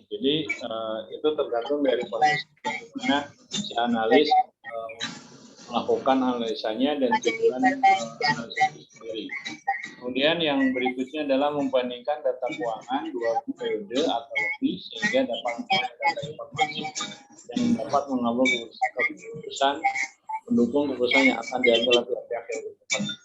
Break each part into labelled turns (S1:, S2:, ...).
S1: Jadi itu tergantung dari proses bagaimana si analis melakukan analisanya dan tujuan analisis sendiri. Kemudian yang berikutnya adalah membandingkan data keuangan 2 periode atau lebih sehingga dapat memperoleh data informasi dan dapat mengambil keputusan mendukung keputusan yang akan diambil oleh pihak yang berkepentingan.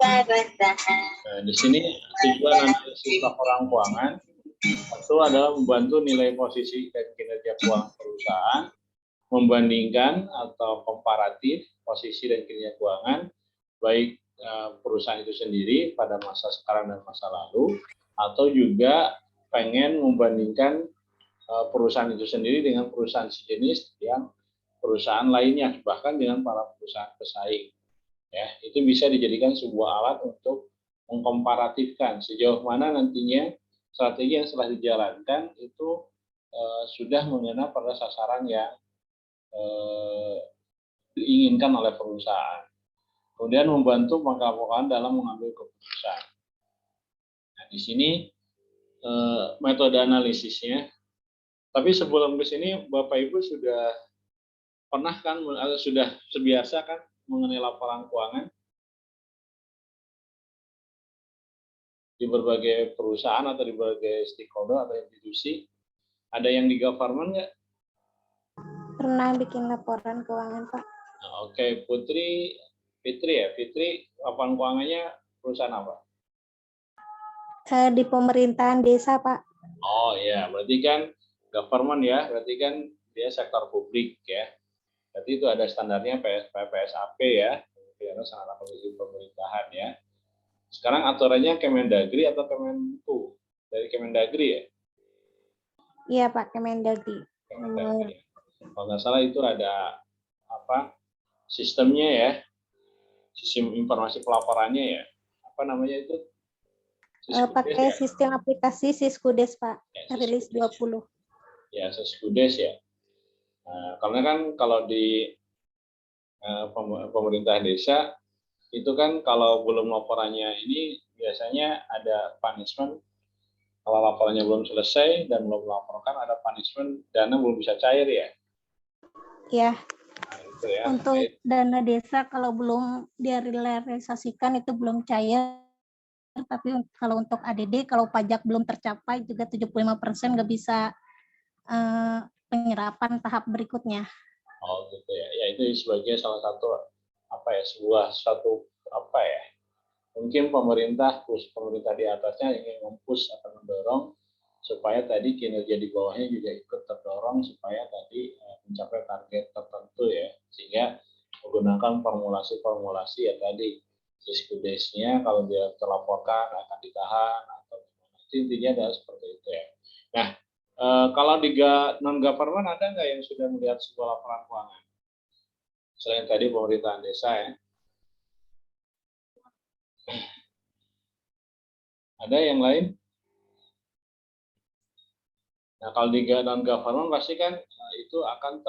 S1: Nah, di sini tujuan analisis laporan keuangan itu adalah membantu nilai posisi dan kinerja keuangan perusahaan, membandingkan atau komparatif posisi dan kinerja keuangan baik perusahaan itu sendiri pada masa sekarang dan masa lalu, atau juga pengen membandingkan perusahaan itu sendiri dengan perusahaan sejenis yang perusahaan lainnya, bahkan dengan para perusahaan pesaing. Ya, itu bisa dijadikan sebuah alat untuk mengkomparatifkan sejauh mana nantinya strategi yang setelah dijalankan itu sudah mengena pada sasaran yang diinginkan oleh perusahaan. Kemudian membantu pengkapokan dalam mengambil keputusan. Nah, di sini metode analisisnya. Tapi sebelum ke sini, Bapak Ibu sudah pernah kan, atau sudah terbiasa kan mengenai laporan keuangan di berbagai perusahaan atau di berbagai stakeholder atau institusi? Ada yang di government nggak?
S2: Pernah bikin laporan keuangan, Pak.
S1: Nah, Oke, Fitri, laporan keuangannya perusahaan apa?
S2: Di pemerintahan desa, Pak.
S1: Oh ya, berarti kan government ya, berarti kan dia sektor publik ya. Berarti itu ada standarnya PPSAP ya, Pemerintahan Sarana Posisi Pemerintahan ya. Sekarang aturannya Kemendagri atau Kemenku? Dari Kemendagri ya?
S2: Iya, Pak, Kemendagri.
S1: Kemendagri. Kalau nggak salah itu ada apa sistemnya ya, sistem informasi pelaporannya ya, apa namanya itu?
S2: Pakai
S1: ya?
S2: sistem aplikasi Siskudes, Pak,
S1: Ya,
S2: rilis 20.
S1: Ya, Siskudes ya. Nah, karena kan kalau di pemerintahan desa itu kan kalau belum laporannya ini biasanya ada punishment. Kalau laporannya belum selesai dan belum melaporkan ada punishment, dana belum bisa cair ya.
S2: Ya.
S1: Nah, itu ya.
S2: Untuk dana desa kalau belum direalisasikan itu belum cair. Tapi kalau untuk ADD, kalau pajak belum tercapai juga 75% nggak bisa penyerapan tahap berikutnya.
S1: Oh gitu ya. Ya itu sebagai salah satu satu mungkin pemerintah di atasnya ingin mempush atau mendorong supaya tadi kinerja di bawahnya juga ikut terdorong supaya tadi mencapai target tertentu ya, sehingga menggunakan formulasi ya tadi Siskudesnya kalau dia terlaporkan akan ditahan atau gimana. Intinya adalah seperti itu ya. Nah, kalau di non government ada nggak yang sudah melihat sebuah laporan keuangan selain tadi pemerintahan desa ya? Ada yang lain? Nah, kalau di non government pasti kan itu akan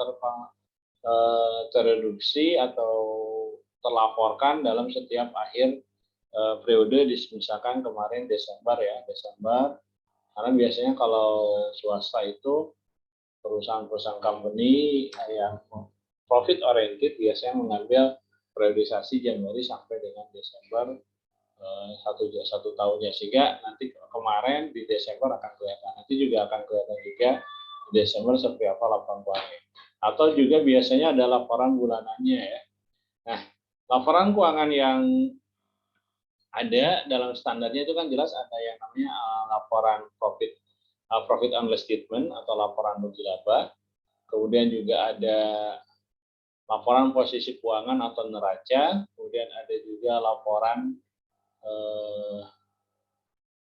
S1: terreduksi atau terlaporkan dalam setiap akhir periode, misalkan kemarin Desember, karena biasanya kalau swasta itu perusahaan-perusahaan company yang profit oriented biasanya mengambil periodisasi Januari sampai dengan Desember satu tahunnya, sehingga nanti kemarin di Desember akan kelihatan, nanti juga akan kelihatan juga di Desember seperti apa laporan keuangannya, atau juga biasanya ada laporan bulanannya ya. Nah, laporan keuangan yang ada dalam standarnya itu kan jelas ada yang namanya laporan profit and loss statement atau laporan rugi laba, kemudian juga ada laporan posisi keuangan atau neraca, kemudian ada juga laporan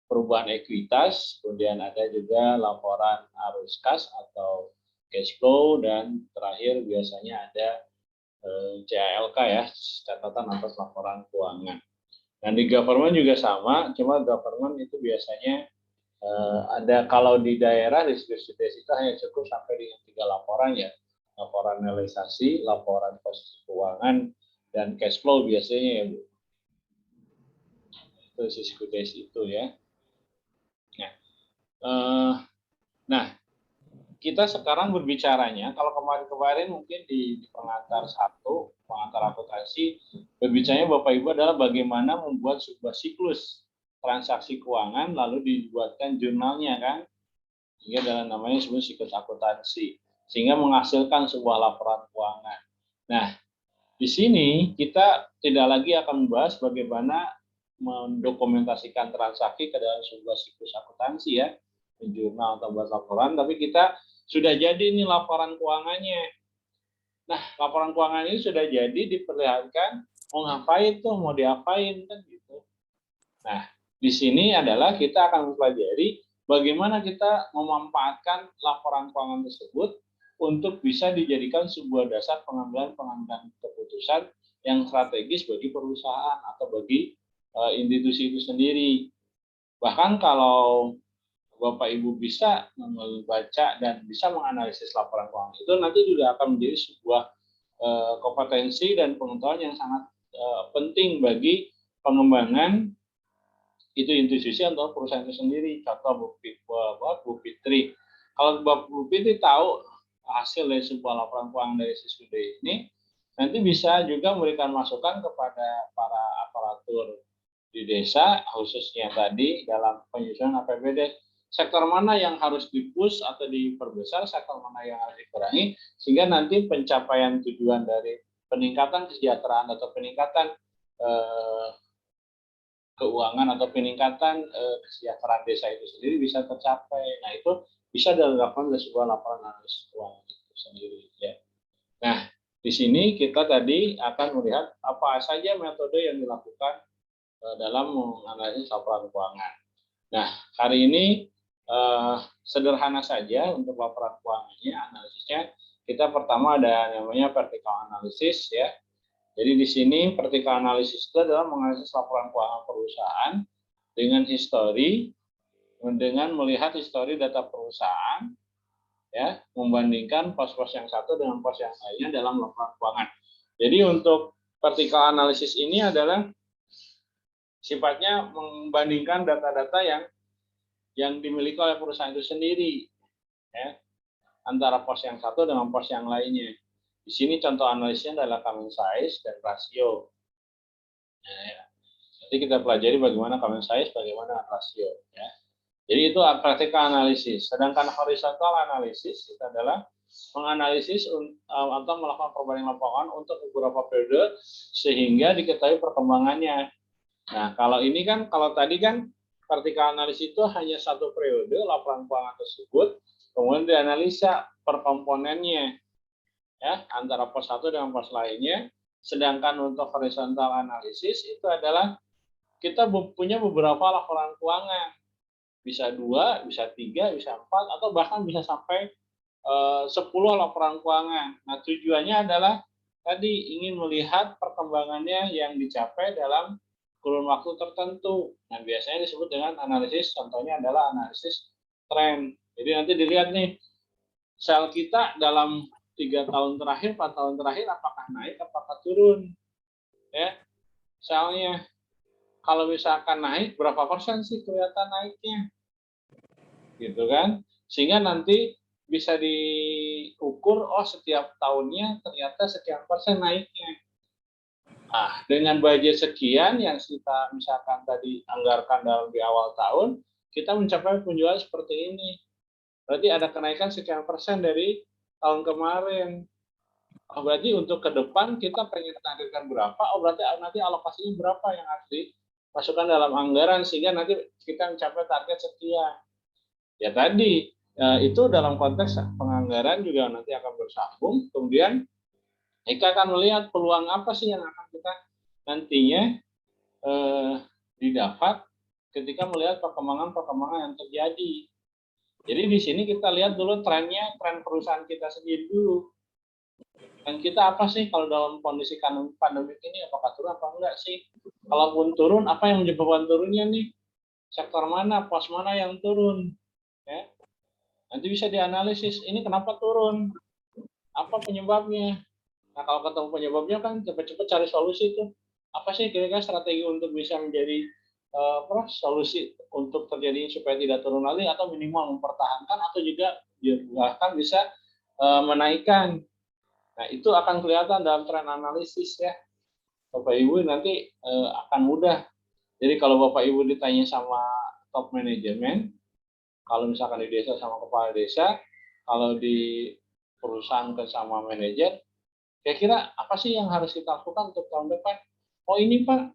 S1: perubahan ekuitas, kemudian ada juga laporan arus kas atau cash flow, dan terakhir biasanya ada CALK ya, catatan atas laporan keuangan. Dan di government juga sama, cuma government itu biasanya Ada kalau di daerah diskusi itu hanya cukup sampai dengan 3 laporan ya, laporan realisasi, laporan posisi keuangan, dan cash flow biasanya ya Bu. Itu diskusi itu ya. Nah, kita sekarang berbicaranya, kalau kemarin-kemarin mungkin di pengantar 1, pengantar akuntansi, berbicaranya Bapak Ibu adalah bagaimana membuat sebuah siklus transaksi keuangan, lalu dibuatkan jurnalnya kan, sehingga dalam namanya disebut siklus akuntansi, sehingga menghasilkan sebuah laporan keuangan. Nah, di sini kita tidak lagi akan membahas bagaimana mendokumentasikan transaksi ke dalam sebuah siklus akuntansi ya, jurnal atau buat laporan, tapi kita sudah jadi ini laporan keuangannya. Nah, laporan keuangan ini sudah jadi diperlihatkan, mau ngapain tuh, mau diapain kan gitu. Nah, di sini adalah kita akan mempelajari bagaimana kita memanfaatkan laporan keuangan tersebut untuk bisa dijadikan sebuah dasar pengambilan keputusan yang strategis bagi perusahaan atau bagi institusi itu sendiri. Bahkan kalau Bapak Ibu bisa membaca dan bisa menganalisis laporan keuangan itu, nanti juga akan menjadi sebuah kompetensi dan pengetahuan yang sangat penting bagi pengembangan itu institusi atau perusahaan itu sendiri. Contoh Bu Fitri, kalau Bu Fitri tahu hasil dari sebuah laporan keuangan dari Siskude ini, nanti bisa juga memberikan masukan kepada para aparatur di desa, khususnya tadi dalam penyusunan APBD, sektor mana yang harus di-push atau diperbesar, sektor mana yang harus dikurangi, sehingga nanti pencapaian tujuan dari peningkatan kesejahteraan atau peningkatan keuangan atau peningkatan kesejahteraan desa itu sendiri bisa tercapai. Nah, itu bisa dilakukan dari sebuah laporan analisis keuangan itu sendiri ya. Nah, di sini kita tadi akan melihat apa saja metode yang dilakukan dalam menganalisis laporan keuangan. Nah, hari ini sederhana saja untuk laporan keuangannya, analisisnya. Kita pertama ada namanya vertical analysis ya. Jadi di sini vertical analysis itu adalah menganalisis laporan keuangan perusahaan dengan histori, dengan melihat histori data perusahaan, ya, membandingkan pos-pos yang satu dengan pos yang lainnya dalam laporan keuangan. Jadi untuk vertical analysis ini adalah sifatnya membandingkan data-data yang dimiliki oleh perusahaan itu sendiri, ya, antara pos yang satu dengan pos yang lainnya. Di sini contoh analisisnya adalah common size dan rasio. Nah, ya. Nanti kita pelajari bagaimana common size, bagaimana rasio. Ya. Jadi itu vertical analisis. Sedangkan horizontal analisis itu adalah menganalisis atau melakukan perbandingan laporan untuk beberapa periode sehingga diketahui perkembangannya. Nah, kalau ini kan, kalau tadi kan vertical analisis itu hanya satu periode laporan keuangan tersebut, kemudian dianalisa per komponennya, ya, antara pos satu dengan pos lainnya. Sedangkan untuk horizontal analisis itu adalah kita punya beberapa laporan keuangan, bisa 2, bisa 3, bisa 4, atau bahkan bisa sampai 10 laporan keuangan. Nah, tujuannya adalah tadi ingin melihat perkembangannya yang dicapai dalam kurun waktu tertentu. Nah, biasanya disebut dengan analisis, contohnya adalah analisis tren. Jadi nanti dilihat nih, sel kita dalam 3 tahun terakhir, 4 tahun terakhir, apakah naik, apakah turun. Ya, selnya. Kalau misalkan naik, berapa persen sih kelihatan naiknya? Gitu kan? Sehingga nanti bisa diukur, oh setiap tahunnya ternyata sekian persen naiknya. Nah, dengan budget sekian yang kita misalkan tadi anggarkan dalam di awal tahun, kita mencapai penjualan seperti ini. Berarti ada kenaikan sekian persen dari tahun kemarin. Oh, berarti untuk ke depan kita pengen targetkan berapa, oh berarti nanti alokasinya berapa yang harus dimasukkan dalam anggaran sehingga nanti kita mencapai target sekian. Ya tadi, itu dalam konteks penganggaran juga nanti akan bersambung, kemudian kita akan melihat peluang apa sih yang akan kita nantinya didapat ketika melihat perkembangan-perkembangan yang terjadi. Jadi di sini kita lihat dulu trennya, tren perusahaan kita sendiri dulu. Dan kita apa sih kalau dalam kondisi pandemi ini, apakah turun apa enggak sih? Kalaupun turun, apa yang menyebabkan turunnya nih? sektor mana, pos mana yang turun, ya. Nanti bisa dianalisis, ini kenapa turun, apa penyebabnya. Nah, kalau ketemu penyebabnya kan cepat-cepat cari solusi tuh. Apa sih kira-kira strategi untuk bisa menjadi solusi untuk terjadi supaya tidak turun lagi atau minimal mempertahankan atau juga bahkan bisa menaikkan. Nah, itu akan kelihatan dalam tren analisis ya. Bapak Ibu nanti akan mudah. Jadi kalau Bapak Ibu ditanya sama top manajemen, kalau misalkan di desa sama kepala desa, kalau di perusahaan ke sama manajer, kira-kira apa sih yang harus kita lakukan untuk tahun depan? Oh ini Pak,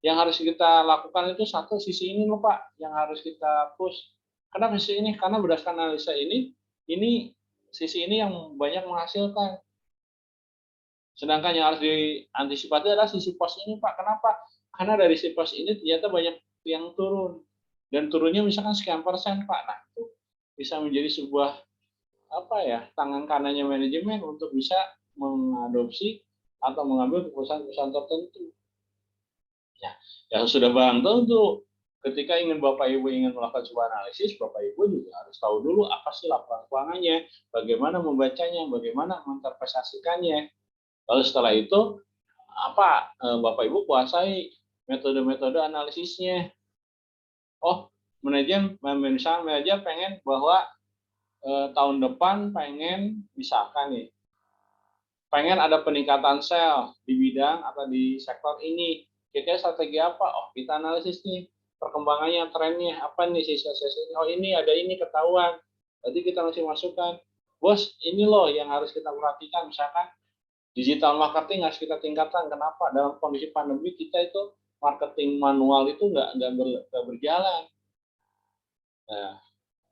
S1: yang harus kita lakukan itu satu sisi ini loh Pak, yang harus kita push. Kenapa sisi ini? Karena berdasarkan analisa ini sisi ini yang banyak menghasilkan. Sedangkan yang harus diantisipasi adalah sisi pos ini Pak. Kenapa? Karena dari sisi pos ini ternyata banyak yang turun. Dan turunnya misalkan sekian persen Pak. Nah itu bisa menjadi sebuah tangan kanannya manajemen untuk bisa mengadopsi atau mengambil keputusan-keputusan tertentu. Ya, yang sudah barang tentu ketika Bapak Ibu ingin melakukan sebuah analisis, Bapak Ibu juga harus tahu dulu apa sih laporan keuangannya, bagaimana membacanya, bagaimana menginterpretasikannya. Lalu setelah itu Bapak Ibu kuasai metode-metode analisisnya. Oh, manajer pengen bahwa tahun depan pengen ada peningkatan sel di bidang atau di sektor ini. Kira-kira strategi apa? Oh, kita analisis nih perkembangannya, trennya apa nih sisa-sisa ini. Oh, ini ada ini ketahuan. Berarti kita masih masukkan. Bos, ini loh yang harus kita perhatikan. Misalkan digital marketing harus kita tingkatkan. Kenapa? Dalam kondisi pandemi kita itu marketing manual itu nggak berjalan. Nah,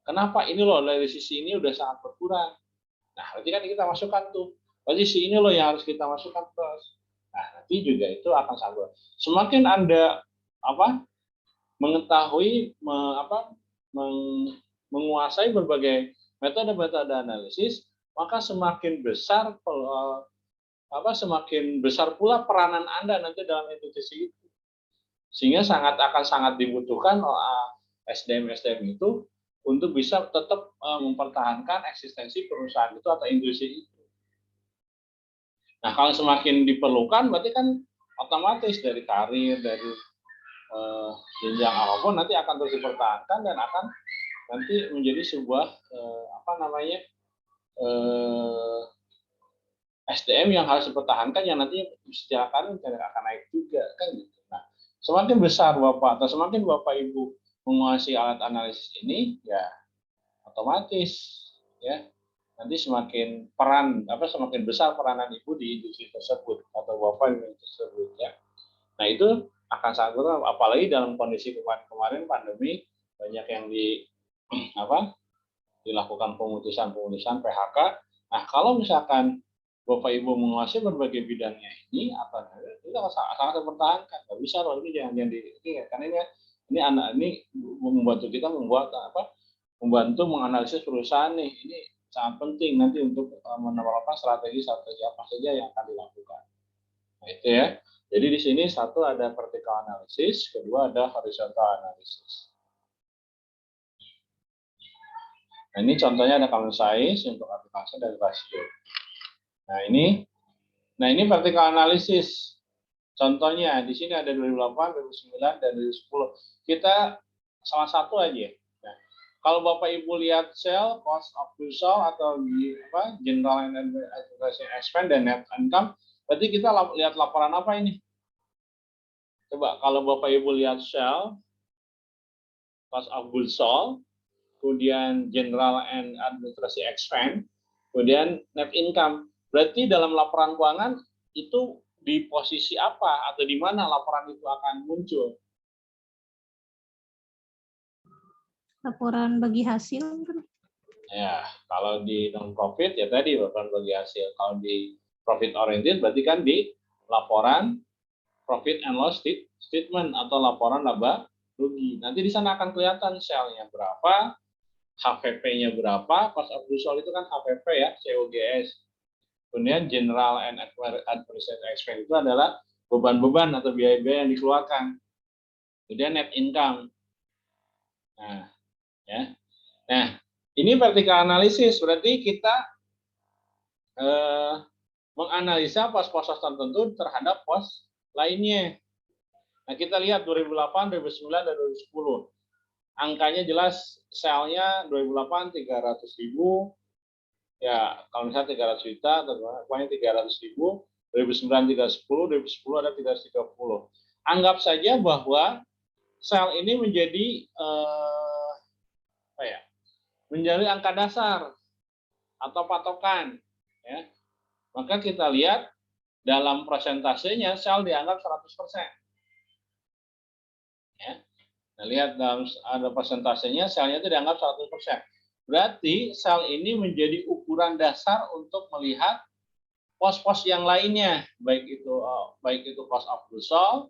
S1: kenapa? Ini loh dari sisi ini udah sangat berkurang. Nah, berarti kan kita masukkan tuh. Berarti ini loh yang harus kita masukkan terus. Nah, nanti juga itu akan sangat. Semakin Anda mengetahui menguasai berbagai metode-metode analisis, maka semakin besar pula peranan Anda nanti dalam institusi itu. Sehingga akan sangat dibutuhkan SDM-SDM itu untuk bisa tetap mempertahankan eksistensi perusahaan itu atau industri itu. Nah, kalau semakin diperlukan, berarti kan otomatis dari karir, dari jenjang apapun nanti akan terus dipertahankan dan akan nanti menjadi sebuah SDM yang harus dipertahankan yang nanti secara karir akan naik juga kan gitu. Nah, semakin besar Bapak atau semakin Bapak Ibu menguasai alat analisis ini, ya otomatis ya nanti semakin besar peranan Ibu di industri tersebut atau Bapak di industri tersebut ya. Nah, itu akan sangat berguna apalagi dalam kondisi kemarin pandemi banyak yang dilakukan pemutusan PHK. Nah, kalau misalkan Bapak Ibu menguasai berbagai bidangnya ini itu sangat dipertahankan. Nggak bisa loh ini jangan karena ini membantu kita membantu menganalisis perusahaan nih. Ini sangat penting nanti untuk menerapkan strategi apa saja yang akan dilakukan. Nah, itu ya. Jadi di sini satu ada vertical analysis, kedua ada horizontal analysis. Nah, ini contohnya ada common size untuk aplikasi dari rasio. Nah, ini vertical analysis. Contohnya di sini ada 2008, 2009, dan 2010. Kita salah satu aja. Nah, kalau Bapak Ibu lihat sell, cost of goods sold atau general and administrative expense dan net income, berarti kita lihat laporan apa ini? Coba kalau Bapak Ibu lihat sell, cost of goods sold, kemudian general and administrative expense, kemudian net income. Berarti dalam laporan keuangan itu di posisi apa atau di mana laporan itu akan muncul?
S2: Laporan bagi hasil.
S1: Ya, kalau di non profit ya tadi laporan bagi hasil. Kalau di profit oriented berarti kan di laporan profit and loss statement atau laporan laba rugi. Nanti di sana akan kelihatan sel-nya berapa, HVP-nya berapa, cost of goods sold itu kan HVP ya, COGS. Kemudian general and administrative expense itu adalah beban-beban atau biaya-biaya yang dikeluarkan. Kemudian net income. Nah, ya. Nah, ini vertical analysis berarti kita menganalisa pos-pos tertentu terhadap pos lainnya. Nah, kita lihat 2008, 2009, dan 2010. Angkanya jelas, selnya 2008 300.000, ya kalau misalnya 300 juta, pokoknya 300.000, 2009 310, 2010 ada 330. Anggap saja bahwa sel ini menjadi apa ya? Menjadi angka dasar atau patokan, ya. Maka kita lihat dalam persentasenya sel dianggap 100%. Ya. Nah, lihat dalam ada persentasenya selnya itu dianggap 100%. Berarti sel ini menjadi ukuran dasar untuk melihat pos-pos yang lainnya, baik itu cost of goods sold,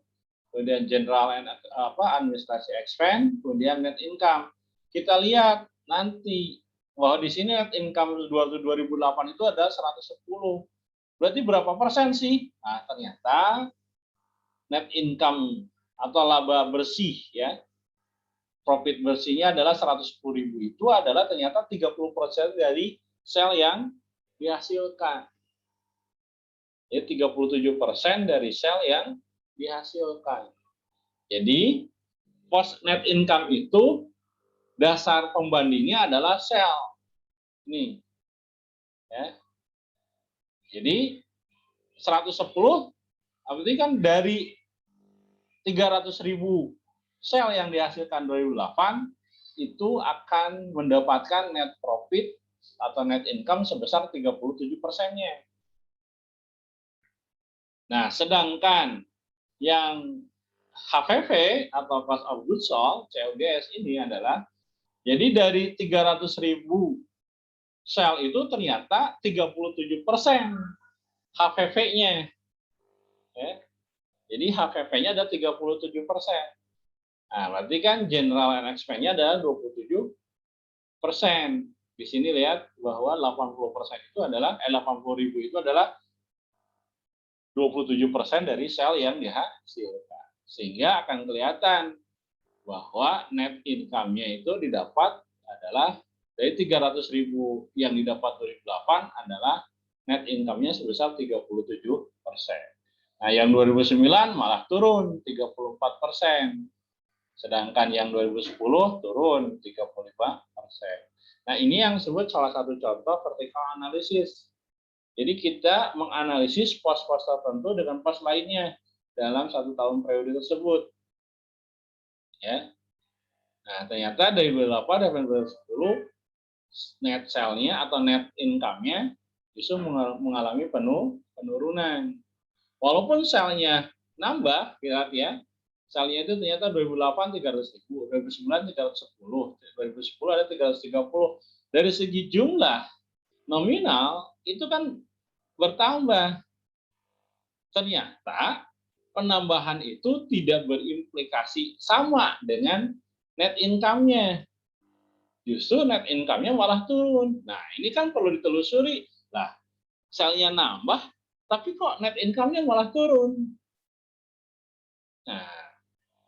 S1: kemudian general and administrasi expense, kemudian net income. Kita lihat nanti bahwa di sini net income 2008 itu ada 110. Berarti berapa persen sih? Nah, ternyata net income atau laba bersih, ya, profit bersihnya adalah 110.000, itu adalah ternyata 30% dari sel yang dihasilkan. Ya, 37% dari sel yang dihasilkan. Jadi, post net income itu dasar pembandingnya adalah sel. Nih. Ya. Jadi 110 berarti kan dari 300.000 sel yang dihasilkan 2008 itu akan mendapatkan net profit atau net income sebesar 37%-nya. Nah, sedangkan yang HVV atau cost of goods sold, COGS ini adalah, jadi dari 300.000 sel itu ternyata 37% HVV-nya. Ya. Jadi HVV-nya ada 37%. Nah, berarti kan general and expense-nya adalah 27%. Di sini lihat bahwa 80% itu adalah 80.000 itu adalah 27% dari sel yang dihasilkan. Sehingga akan kelihatan bahwa net income-nya itu didapat adalah dari 300.000 yang didapat 2008 adalah net income-nya sebesar 37%. Nah, yang 2009 malah turun 34%. Sedangkan yang 2010 turun 35%. Nah, ini yang disebut salah satu contoh vertical analysis. Jadi kita menganalisis pos-pos tertentu dengan pos lainnya dalam 1 tahun periode tersebut. Ya. Nah, ternyata dari 2008 dan 2010 net sale-nya atau net income-nya justru mengalami penurunan. Walaupun selnya nambah, lihat ya, selnya itu ternyata 2008 300.000, 2009 310, 2010 ada 330. Dari segi jumlah nominal itu kan bertambah. Ternyata penambahan itu tidak berimplikasi sama dengan net income-nya. Justru net income-nya malah turun. Nah, ini kan perlu ditelusuri. Lah, selnya nambah, tapi kok net income-nya malah turun. Nah,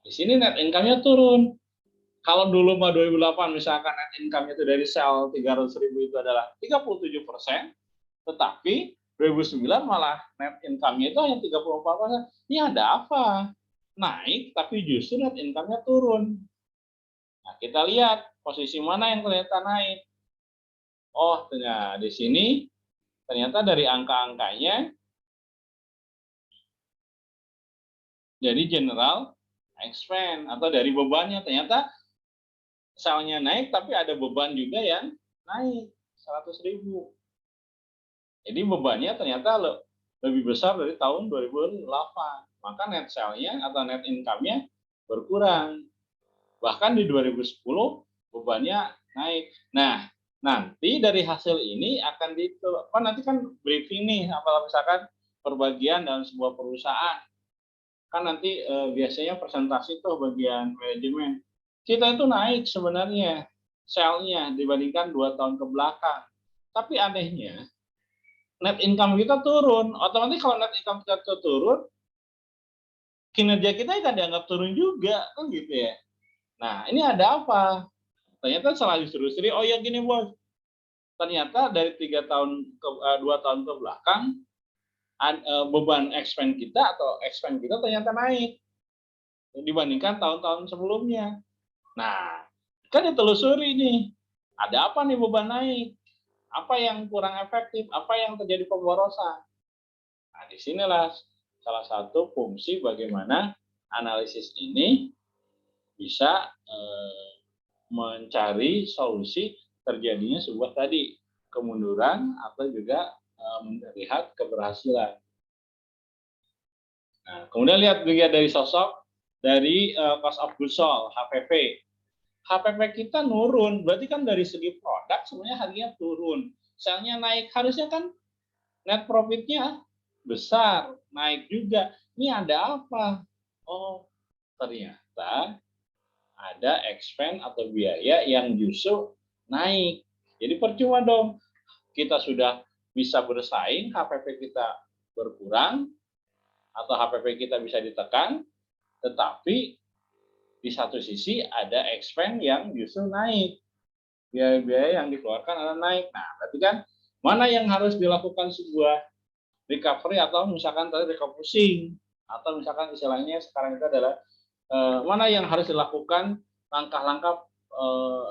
S1: di sini net income-nya turun. Kalau dulu 2008 misalkan net income-nya itu dari sel 300.000 itu adalah 37%, tetapi 2009 malah net income-nya itu hanya 34%. Ini ada apa? Naik, tapi justru net income-nya turun. Nah, kita lihat posisi mana yang ternyata naik. Oh, ternyata di sini ternyata dari angka-angkanya dari general expense atau dari bebannya ternyata selnya naik tapi ada beban juga yang naik 100.000. Jadi bebannya ternyata lebih besar dari tahun 2008. Maka net selnya atau net income-nya berkurang. Bahkan di 2010 bebannya naik. Nah, nanti dari hasil ini akan nanti kan briefing nih, apalagi misalkan perbagian dalam sebuah perusahaan. Kan nanti biasanya presentasi tuh bagian manajemen. Kita itu naik sebenarnya selnya dibandingkan 2 tahun ke belakang. Tapi anehnya net income kita turun. Otomatis kalau net income kita turun, kinerja kita akan dianggap turun juga, kan gitu ya. Nah, ini ada apa? Ternyata setelah ditelusuri, oh ya gini bos, ternyata dari 2 tahun ke belakang beban expense kita atau expense kita ternyata naik dibandingkan tahun-tahun sebelumnya. Nah, kan ditelusuri nih, ada apa nih beban naik? Apa yang kurang efektif? Apa yang terjadi pemborosan? Nah, disinilah salah satu fungsi bagaimana analisis ini bisa mencari solusi terjadinya sebuah tadi kemunduran atau juga melihat keberhasilan. Nah, kemudian dilihat dari sosok dari cost of goods sold (HPP). HPP kita nurun, berarti kan dari segi produk sebenarnya harganya turun. Selnya naik, harusnya kan net profitnya besar, naik juga. Ini ada apa? Oh, ternyata ada expense atau biaya yang justru naik. Jadi percuma dong, kita sudah bisa bersaing, HPP kita berkurang, atau HPP kita bisa ditekan, tetapi di satu sisi ada expense yang justru naik. Biaya-biaya yang dikeluarkan adalah naik. Nah, berarti kan mana yang harus dilakukan sebuah recovery atau misalkan tadi refocusing atau misalkan istilahnya sekarang itu adalah mana yang harus dilakukan langkah-langkah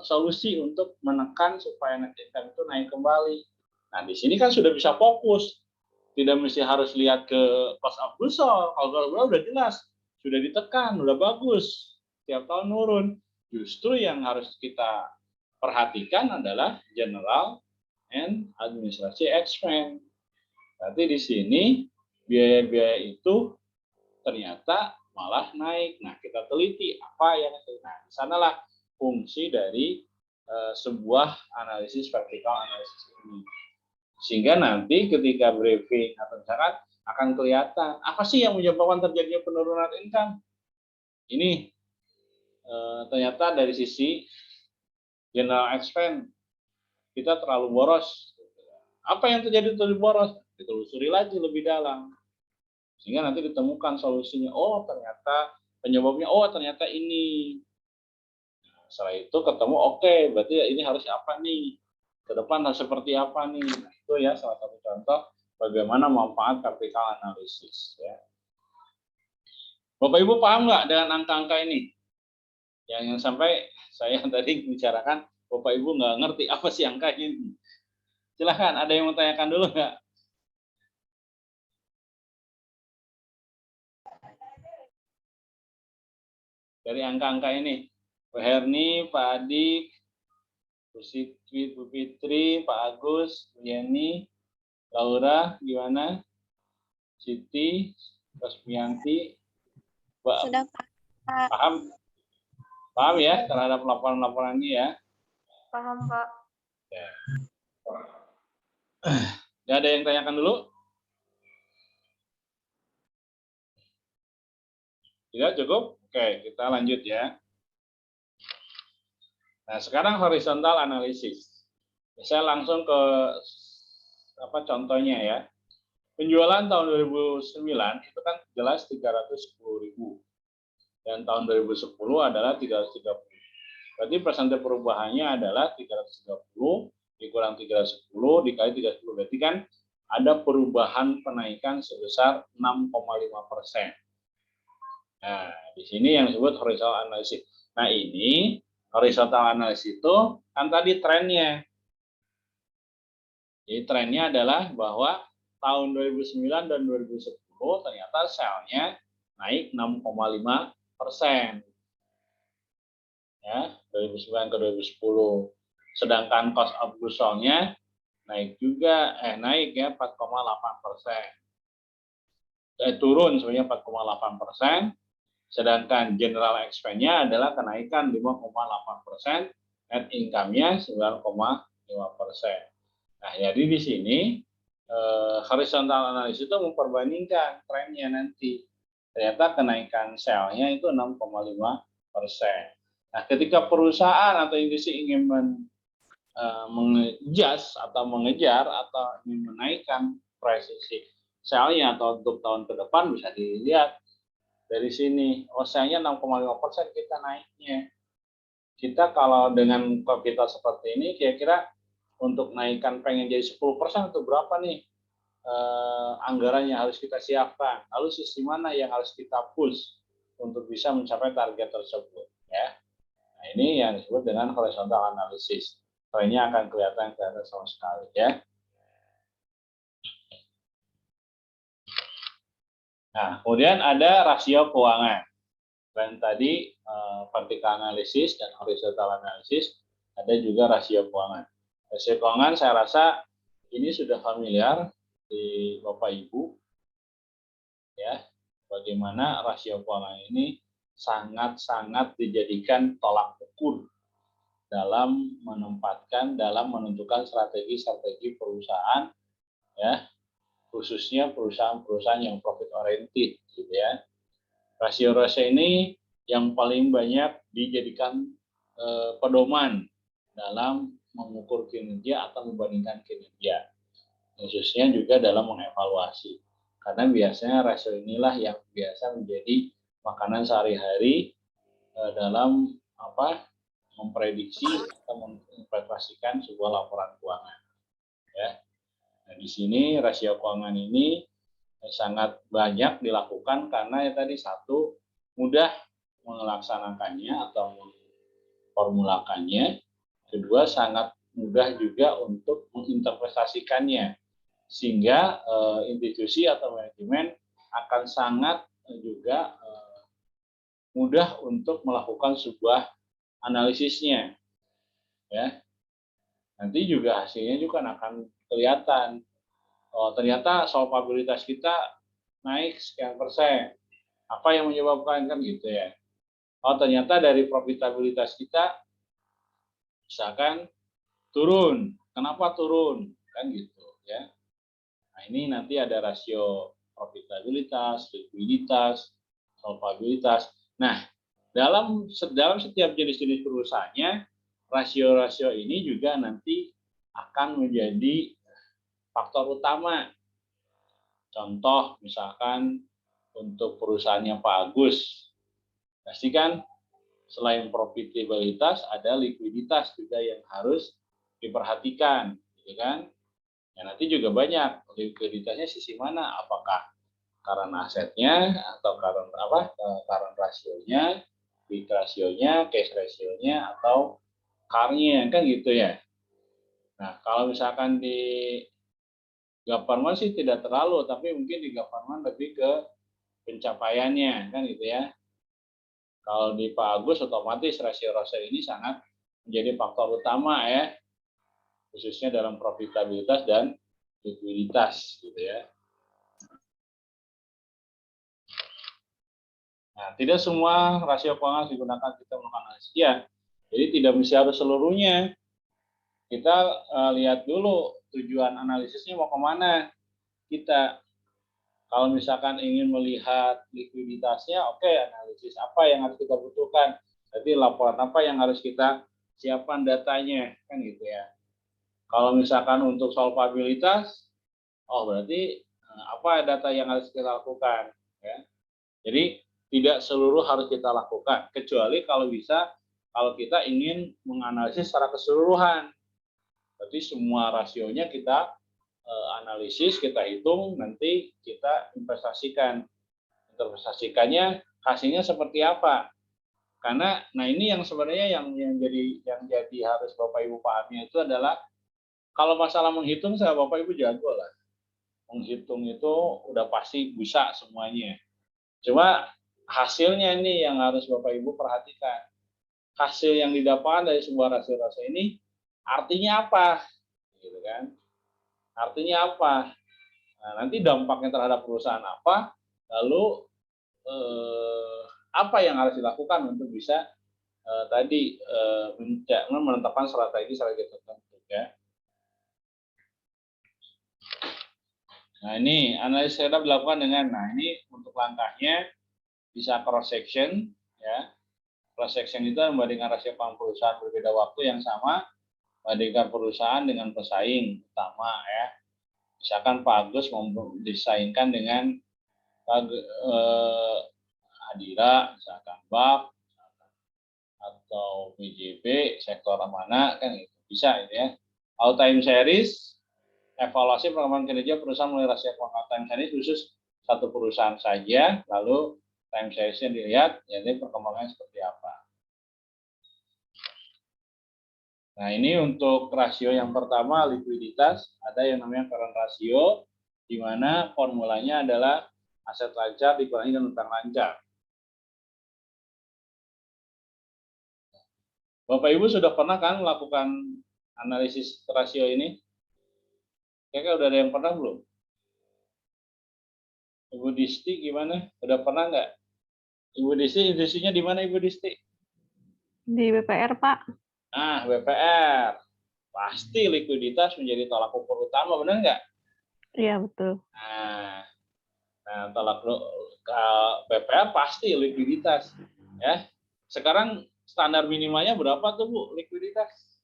S1: solusi untuk menekan supaya net income itu naik kembali. Nah, di sini kan sudah bisa fokus. Tidak mesti harus lihat ke cost of goods sold. Kalau udah jelas, sudah ditekan, udah bagus. Tiap tahun nurun. Justru yang harus kita perhatikan adalah general and administrative expense. Berarti di sini biaya-biaya itu ternyata malah naik. Nah, kita teliti apa yang itu. Nah, di sanalah fungsi dari sebuah analisis vertikal analisis ini. Sehingga nanti ketika briefing atau misalkan akan kelihatan apa sih yang menyebabkan terjadinya penurunan income. Ini ternyata dari sisi general expense kita terlalu boros. Apa yang terjadi terlalu boros? Ditelusuri lagi lebih dalam. Sehingga nanti ditemukan solusinya. Oh, ternyata penyebabnya, oh ternyata ini. Setelah itu ketemu, oke, berarti ini harus apa nih? Ke depan harus seperti apa nih? Nah, itu ya salah satu contoh bagaimana manfaat vertikal analisis. Ya. Bapak Ibu paham nggak dengan angka-angka ini? Yang sampai saya tadi bicarakan, Bapak Ibu nggak ngerti apa sih angka ini? Silahkan, ada yang mau tanyakan dulu nggak? Dari angka-angka ini. Pak Herni, Pak Adik, Bu Sitwi, Bu Fitri, Pak Agus, Bu Yeni, Laura, gimana? Siti, Rosmianti, Mbak,
S3: Sudah Pak.
S1: paham? Paham ya terhadap laporan-laporan ini ya?
S3: Paham Pak.
S1: Ya. Tidak ada yang tanyakan dulu? Tidak cukup? Oke, kita lanjut ya. Nah, sekarang horizontal analisis. Saya langsung ke contohnya ya. Penjualan tahun 2009 itu kan jelas 310.000. Dan tahun 2010 adalah 330. Berarti persentase perubahannya adalah 330 dikurang 310 dikali 310. Berarti kan ada perubahan penaikan sebesar 6,5%. Nah, di sini yang disebut horizontal analysis. Nah, ini horizontal analysis itu kan tadi trennya. Jadi trennya adalah bahwa tahun 2009 dan 2010 ternyata selnya naik 6,5%. Ya, 2009 ke 2010. Sedangkan cost of goods sold-nya naik juga, naik ya 4,8%. Turun sebenarnya 4,8%. Sedangkan general expense-nya adalah kenaikan 5,8%, net income-nya 9,5%. Nah, jadi di sini horizontal analysis itu memperbandingkan trennya nanti. Ternyata kenaikan sell-nya itu 6,5%. Nah, ketika perusahaan atau industri ingin mengejas atau mengejar atau ingin menaikkan price sell-nya atau untuk tahun ke depan bisa dilihat dari sini. Oh, sell-nya 6,5% kita naiknya. kita kalau dengan kapital seperti ini, kira-kira untuk naikkan pengen jadi 10% itu berapa nih anggaran yang harus kita siapkan? Lalu sisi mana yang harus kita push untuk bisa mencapai target tersebut? Ya, nah ini yang disebut dengan horizontal analysis. Trennya akan kelihatan sama sekali ya. Nah, kemudian ada rasio keuangan. Dan tadi vertical analysis dan horizontal analysis, ada juga rasio keuangan. Rasio keuangan saya rasa ini sudah familiar di Bapak Ibu, ya, bagaimana rasio keuangan ini sangat-sangat dijadikan tolak ukur dalam menentukan strategi-strategi perusahaan, ya, khususnya perusahaan-perusahaan yang profit oriented, gitu ya. Rasio-rasio ini yang paling banyak dijadikan pedoman dalam mengukur kinerja atau membandingkan kinerja, khususnya juga dalam mengevaluasi. Karena biasanya rasio inilah yang biasa menjadi makanan sehari-hari dalam memprediksi atau menginterpretasikan sebuah laporan keuangan. Ya. Nah, di sini rasio keuangan ini sangat banyak dilakukan karena ya tadi satu, mudah melaksanakannya atau memformulakannya, kedua sangat mudah juga untuk menginterpretasikannya, sehingga institusi atau manajemen akan sangat juga mudah untuk melakukan sebuah analisisnya, ya. Nanti juga hasilnya juga akan kelihatan. Oh, ternyata solvabilitas kita naik sekian persen. Apa yang menyebabkan, kan gitu ya. Oh, ternyata dari profitabilitas kita misalkan turun. Kenapa turun? Kan gitu ya. Nah, ini nanti ada rasio profitabilitas, likuiditas, solvabilitas. Nah, dalam setiap jenis-jenis perusahaannya, rasio-rasio ini juga nanti akan menjadi faktor utama. Contoh misalkan untuk perusahaannya Pak Agus, pasti kan selain profitabilitas ada likuiditas juga yang harus diperhatikan, gitu kan? Ya, nanti juga banyak likuiditasnya sisi mana, apakah current asetnya atau current rasionya, quick rasionya, cash rasionya, atau CAR-nya, kan gitu ya. Nah, kalau misalkan di government sih tidak terlalu, tapi mungkin di government lebih ke pencapaiannya, kan gitu ya. Kalau di Pak Agus otomatis rasio-rasio ini sangat menjadi faktor utama ya, khususnya dalam profitabilitas dan likuiditas, gitu ya. Nah, tidak semua rasio keuangan digunakan kita melakukan analisis ya. Jadi tidak mesti harus seluruhnya. Kita lihat dulu tujuan analisisnya mau kemana kita. Kalau misalkan ingin melihat likuiditasnya, oke, analisis apa yang harus kita butuhkan. Jadi laporan apa yang harus kita siapkan datanya, kan gitu ya. Kalau misalkan untuk solvabilitas, oh berarti apa data yang harus kita lakukan, ya. Jadi tidak seluruh harus kita lakukan, kecuali kalau bisa, kalau kita ingin menganalisis secara keseluruhan. Berarti semua rasionya kita analisis, kita hitung, nanti kita investasikan. Investasikannya hasilnya seperti apa? Karena nah ini yang sebenarnya yang jadi harus Bapak Ibu pahami itu adalah kalau masalah menghitung saya Bapak Ibu jago lah. Menghitung itu udah pasti bisa semuanya. Cuma hasilnya ini yang harus Bapak Ibu perhatikan. Hasil yang didapatkan dari sebuah rasio-rasio ini artinya apa? Gitu kan? Artinya apa? Nah, nanti dampaknya terhadap perusahaan apa? Lalu apa yang harus dilakukan untuk bisa menetapkan strategi tertentu ya. Nah, ini analisis setup dilakukan dengan, nah ini untuk langkahnya bisa cross section ya. Cross section itu membandingkan rasio keuangan perusahaan berbeda waktu yang sama, bandingkan perusahaan dengan pesaing utama ya. Misalkan Pak Agus disaingkan dengan Adira, misalkan BAP, atau BJB, sektor mana kan itu bisa itu ya. Kalau time series, evaluasi perkembangan kinerja perusahaan melalui rasio keuangan time series khusus satu perusahaan saja, lalu time series-nya dilihat, jadi perkembangannya seperti apa. Nah, ini untuk rasio yang pertama, likuiditas, ada yang namanya current ratio, di mana formulanya adalah aset lancar dikurangi dengan utang lancar. Bapak Ibu sudah pernah kan melakukan analisis rasio ini? Kayaknya udah ada yang pernah belum? Ibu Disti gimana? Udah pernah nggak? Ibu Disti, institusinya di mana Ibu Disti?
S3: Di BPR, Pak.
S1: Nah, BPR. Pasti likuiditas menjadi tolak ukur utama, benar nggak?
S3: Iya, betul.
S1: Nah, tolak BPR pasti likuiditas. Ya. Sekarang standar minimalnya berapa tuh Bu, likuiditas?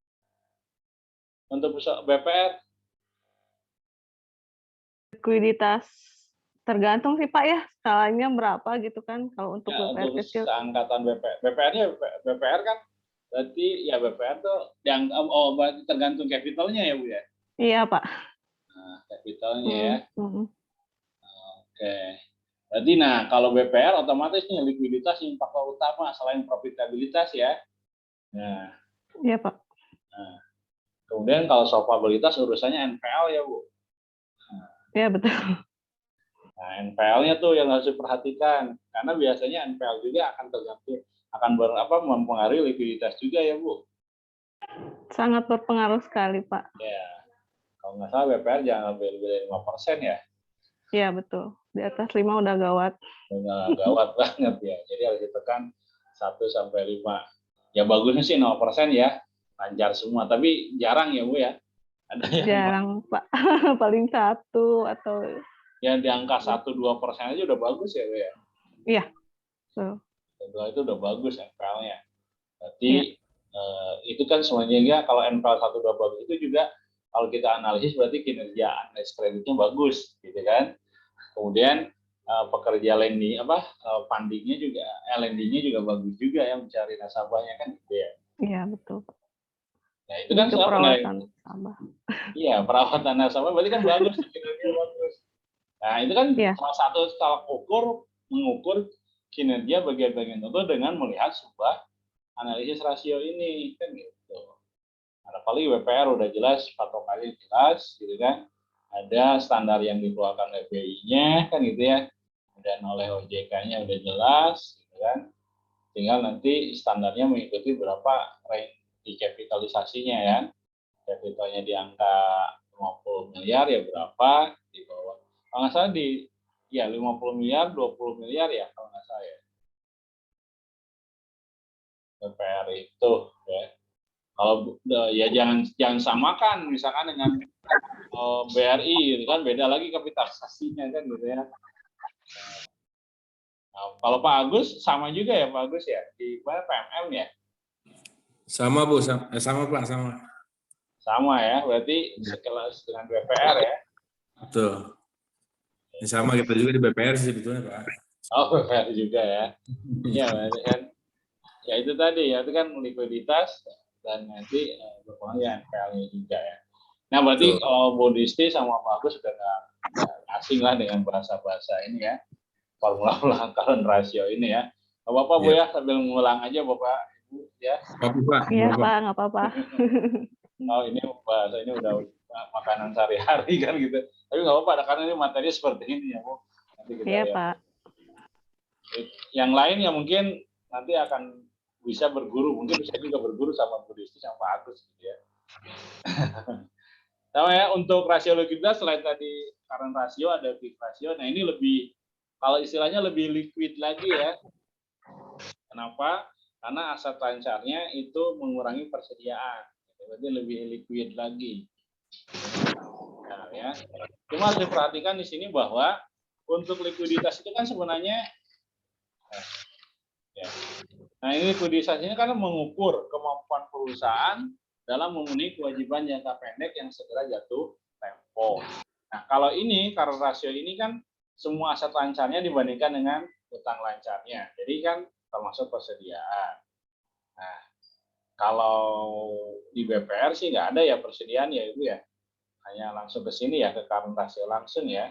S1: Untuk BPR?
S3: Likuiditas tergantung sih, Pak ya, skalanya berapa gitu kan kalau untuk
S1: Ya,
S3: BPR
S1: untuk
S3: kecil.
S1: angkatan BPR. BPR-nya BPR kan berarti ya BPR tuh yang berarti tergantung kapitalnya ya Bu ya.
S3: Iya, Pak.
S1: Nah, kapitalnya ya.
S3: Mm-mm.
S1: Oke. Berarti nah kalau BPR otomatis nih likuiditas yang faktor utama selain profitabilitas ya. Nah,
S3: Iya, Pak.
S1: kemudian kalau solvabilitas urusannya NPL ya Bu.
S3: Iya, betul.
S1: Nah, NPL-nya tuh yang harus diperhatikan karena biasanya NPL juga akan tergantung akan mempengaruhi likuiditas juga ya Bu.
S3: Sangat berpengaruh sekali, Pak.
S1: Ya, kalau nggak salah BPR jangan lebih dari 5% ya.
S3: Iya, betul. Di atas 5 udah gawat.
S1: Udah gawat banget ya. Jadi harus ditekan 1-5. Ya bagusnya sih 0% ya. Lancar semua, tapi jarang ya Bu ya. Ada yang
S3: Jarang, Pak. Paling 1 atau
S1: yang di angka 1-2% aja udah bagus ya Bu ya.
S3: iya. So.
S1: Itu udah bagus NPL-nya. Berarti itu kan semuanya kalau NPL 1-2 bagus itu juga kalau kita analisis berarti kinerja analis kreditnya bagus gitu kan. Kemudian pekerja lending fundingnya juga lendingnya juga bagus juga yang mencari nasabahnya kan gitu ya.
S3: Iya, betul.
S1: Nah, itu kan soal
S3: perawatan nasabah.
S1: Iya, perawatan nasabah berarti kan bagus, kinerja bagus. Nah, itu kan salah satu tolak ukur mengukur kinerja bagian-bagian tertentu dengan melihat sebuah analisis rasio ini kan gitu. Ada kali BPR udah jelas, patokannya jelas gitu kan. Ada standar yang dikeluarkan oleh BI-nya kan gitu ya. Dan oleh OJK-nya udah jelas gitu kan. Tinggal nanti standarnya mengikuti berapa range di kapitalisasinya ya. Kapitalnya di angka 50 miliar ya berapa di bawah. Kalau nggak salah di ya 50 miliar, 20 miliar ya kalau nggak salah ya. BPR itu ya. Kalau ya jangan samakan misalkan dengan BRI gitu kan beda lagi kapitalisasinya kan gitu ya. Nah, kalau Pak Agus sama juga ya Pak Agus ya di mana PMM ya?
S4: Sama Bu, sama Pak, sama.
S1: Sama ya, berarti sekelas dengan BPR ya.
S4: Betul. Ya, sama kita juga di BPR sih sebetulnya Pak.
S1: Oh BPR juga ya. Iya berarti kan. Ya itu tadi ya itu kan likuiditas dan nanti berpengaruh NPL-nya juga ya. Nah berarti kalau Bu Disti sama Pak Agus sudah nggak asing lah dengan bahasa-bahasa ini ya, formula current ratio ini ya. Nggak apa-apa Bu ya, sambil ngulang aja Bapak Ibu ya.
S3: Pak. Iya Pak, nggak apa-apa.
S1: Oh ini bahasa ini udah makanan sehari-hari kan gitu. Tapi nggak apa-apa karena ini materi seperti ini ya Bu. Nanti kita
S3: iya
S1: lihat.
S3: Pak.
S1: Yang lain ya mungkin nanti akan bisa berguru, mungkin bisa juga berguru sama Bu Disti sama Pak Agus gitu ya. Sama ya untuk rasio likuiditas selain tadi current ratio ada quick ratio. Nah ini lebih kalau istilahnya lebih liquid lagi ya. Kenapa? Karena aset lancarnya itu mengurangi persediaan. Berarti lebih liquid lagi. Nah, ya. Cuma harus diperhatikan di sini bahwa untuk likuiditas itu kan sebenarnya ya. Nah ini likuiditas ini kan mengukur kemampuan perusahaan dalam memenuhi kewajiban jangka pendek yang segera jatuh tempo. Nah kalau ini current ratio ini kan semua aset lancarnya dibandingkan dengan utang lancarnya. Jadi kan termasuk persediaan. Nah Kalau di BPR sih nggak ada ya persediaan ya Ibu ya. Hanya langsung ke sini ya, ke current ratio langsung ya.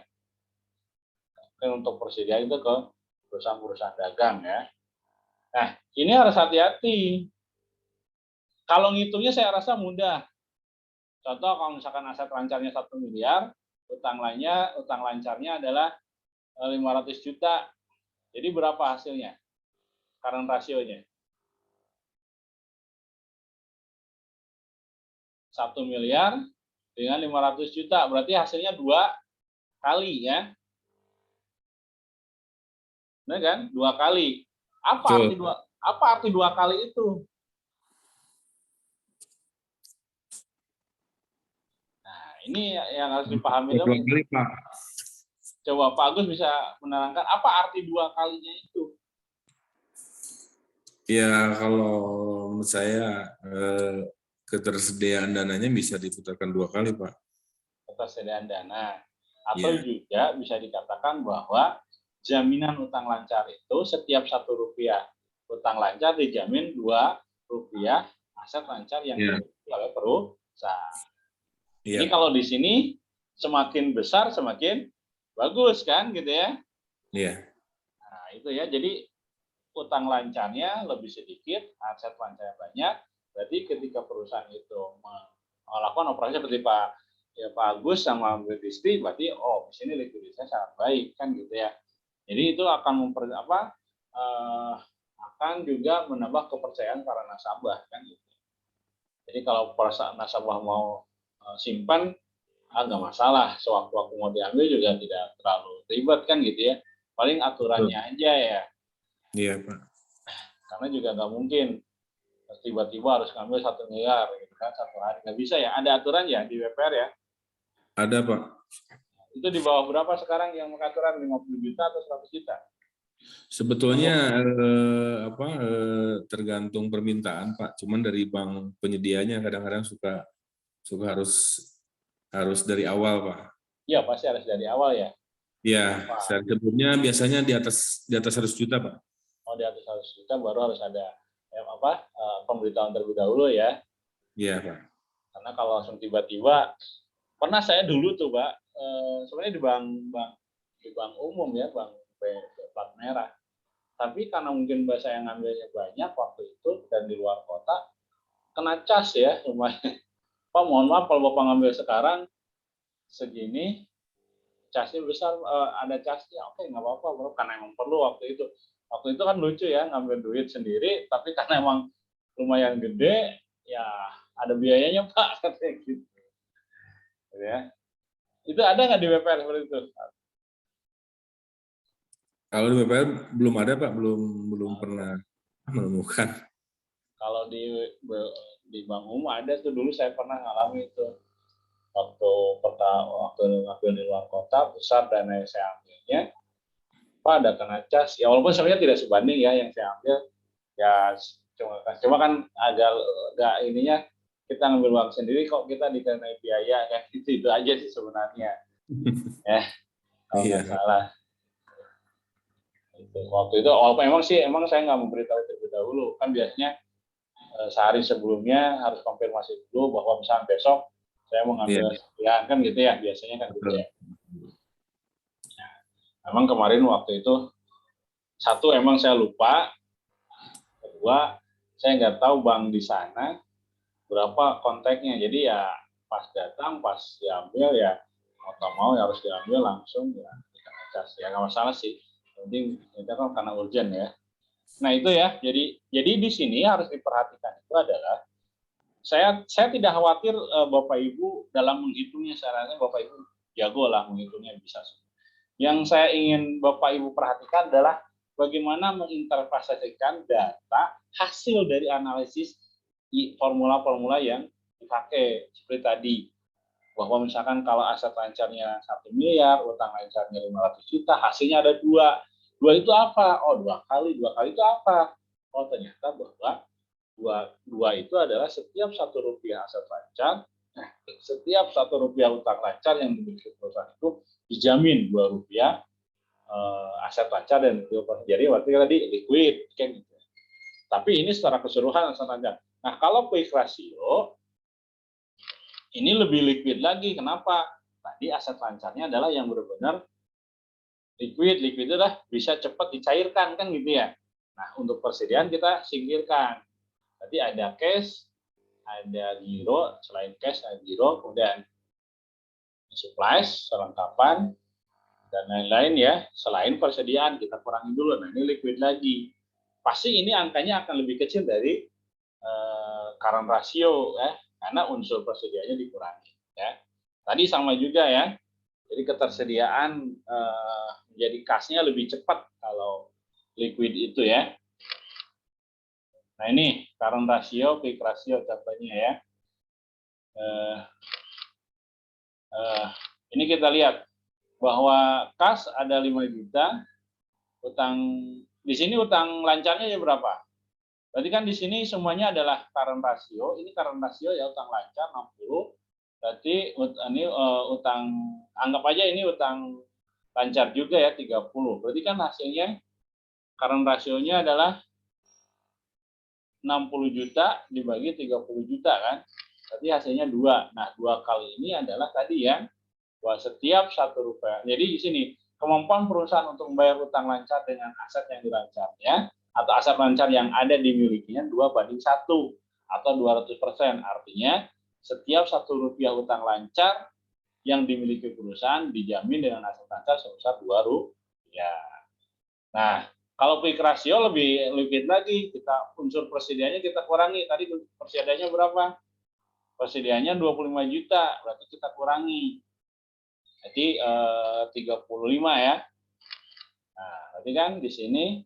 S1: Dan untuk persediaan itu ke perusahaan-perusahaan dagang ya. Nah, ini harus hati-hati. Kalau ngitungnya saya rasa mudah. Contoh kalau misalkan aset lancarnya 1 miliar, utang lancarnya adalah 500 juta. Jadi berapa hasilnya? Current rasionya. 1 miliar dengan 500 juta. Berarti hasilnya 2 kali ya. Benar kan? 2 kali. Apa arti 2 kali itu? Nah, ini yang harus dipahami.
S4: Dua kali, Pak.
S1: Coba Pak Agus bisa menerangkan apa arti 2 kalinya itu?
S4: Ya, kalau menurut saya ketersediaan dananya bisa diputarkan 2 kali, Pak.
S1: Ketersediaan dana. Atau juga bisa dikatakan bahwa jaminan utang lancar itu setiap 1 rupiah utang lancar dijamin 2 rupiah aset lancar yang dimiliki oleh perusahaan. Ini kalau di sini semakin besar semakin bagus kan gitu ya.
S4: Iya.
S1: Nah, itu ya. Jadi utang lancarnya lebih sedikit, aset lancarnya banyak. Berarti ketika perusahaan itu melakukan operasi seperti Pak Agus sama Bu Disti, berarti di sini likuiditasnya sangat baik kan gitu ya. Jadi itu akan akan juga menambah kepercayaan para nasabah kan gitu. Jadi kalau nasabah mau simpan nggak masalah, sewaktu-waktu mau diambil juga tidak terlalu ribet kan gitu ya. Paling aturannya aja ya.
S4: Iya, Pak.
S1: Karena juga nggak mungkin tiba-tiba harus ngambil 1 miliar gitu kan 1 hari, nggak bisa ya. Ada aturan ya di BPR ya?
S4: Ada, Pak.
S1: Itu di bawah berapa sekarang yang mengaturan 50 juta atau 100 juta?
S4: Sebetulnya tergantung permintaan, Pak. Cuman dari bank penyedianya kadang-kadang suka harus dari awal, Pak.
S1: Iya, pasti harus dari awal ya.
S4: Iya, sebelumnya biasanya di atas 100 juta, Pak.
S1: Di atas 100 juta baru harus ada pemberitahuan terlebih dahulu ya.
S4: Iya, Pak.
S1: Karena kalau langsung tiba-tiba, pernah saya dulu tuh, Pak, sebenarnya di bank umum ya, bank plat merah. Tapi karena mungkin saya ngambilnya banyak waktu itu dan di luar kota, kena cas ya lumayan. Pak, mohon maaf kalau Bapak ngambil sekarang segini, casnya besar, ada casnya, oke nggak apa-apa, bro, karena emang perlu waktu itu. Waktu itu kan lucu ya, ngambil duit sendiri, tapi karena emang lumayan gede, ya ada biayanya Pak, katanya gitu. Ya. Itu ada nggak di BPR seperti itu?
S4: Kalau di BPR belum ada, Pak, belum pernah menemukan.
S1: Kalau di bank umum ada tuh, dulu saya pernah ngalami itu. Waktu ngambil di luar kota, besar dana yang saya ambilnya, Pak ada kena cas. Ya walaupun sebenarnya tidak sebanding ya yang saya ambil, ya cuma kan agak ininya, kita ngambil uang sendiri kok kita dikenai biaya kan, itu aja sih sebenarnya. Ya, kalau nggak salah. Waktu itu emang saya nggak memberitahu terlebih dahulu, kan biasanya sehari sebelumnya harus konfirmasi dulu bahwa misalnya besok saya mau ngambil sekian kan gitu ya, biasanya kan gitu ya. Nah, emang kemarin waktu itu, satu emang saya lupa, kedua saya nggak tahu bank di sana berapa kontaknya, jadi ya pas datang pas diambil ya mau ya harus diambil langsung ya dikena cas, ya nggak masalah sih, penting itu kan karena urgent ya. Nah itu ya, jadi di sini harus diperhatikan itu adalah saya tidak khawatir Bapak Ibu dalam menghitungnya, saya rasa Bapak Ibu jago lah menghitungnya, bisa. Yang saya ingin Bapak Ibu perhatikan adalah bagaimana menginterpretasikan data hasil dari analisis formula-formula yang dipakai seperti tadi, bahwa misalkan kalau aset lancarnya 1 miliar, utang lancarnya 500 juta, hasilnya ada 2 itu apa? 2 kali itu apa? Ternyata bahwa dua itu adalah setiap 1 rupiah aset lancar, setiap 1 rupiah utang lancar yang dimiliki perusahaan itu dijamin 2 rupiah aset lancar dan jadi berarti tadi liquid kan gitu. Tapi ini secara keseluruhan aset lancar. Nah, kalau quick ratio ini lebih liquid lagi. Kenapa? Tadi aset lancarnya adalah yang benar-benar liquid. Liquid itu adalah bisa cepat dicairkan kan gitu ya. Nah, untuk persediaan kita singkirkan. Tadi ada cash, ada giro, selain cash ada giro, kemudian supplies, selengkapan, dan lain-lain ya. Selain persediaan kita kurangi dulu. Nah, ini liquid lagi. Pasti ini angkanya akan lebih kecil dari current ratio ya, karena unsur persediaannya dikurangi ya. Tadi sama juga ya. Jadi ketersediaan menjadi kasnya lebih cepat kalau liquid itu ya. Nah, ini current ratio, quick ratio contohnya ya. Ini kita lihat bahwa kas ada 5 juta, utang di sini utang lancarnya ya berapa? Berarti kan di sini semuanya adalah current ratio. Ini current ratio ya, utang lancar 60. Berarti ini utang, anggap aja ini utang lancar juga ya 30. Berarti kan hasilnya current rasionya adalah 60 juta dibagi 30 juta kan. Berarti hasilnya 2. Nah, 2 kali ini adalah tadi ya, bahwa setiap 1 rupiah. Jadi di sini kemampuan perusahaan untuk membayar utang lancar dengan aset yang dilancarnya atau aset lancar yang ada dimilikinya 2:1 atau 200%. Artinya setiap 1 rupiah utang lancar yang dimiliki perusahaan dijamin dengan aset lancar sebesar 2 rupiah. Nah, kalau quick ratio lebih liquid lagi, kita unsur persediaannya kita kurangi. Tadi persediaannya berapa? Persediaannya 25 juta, berarti kita kurangi. Jadi 35 ya. Nah, berarti kan di sini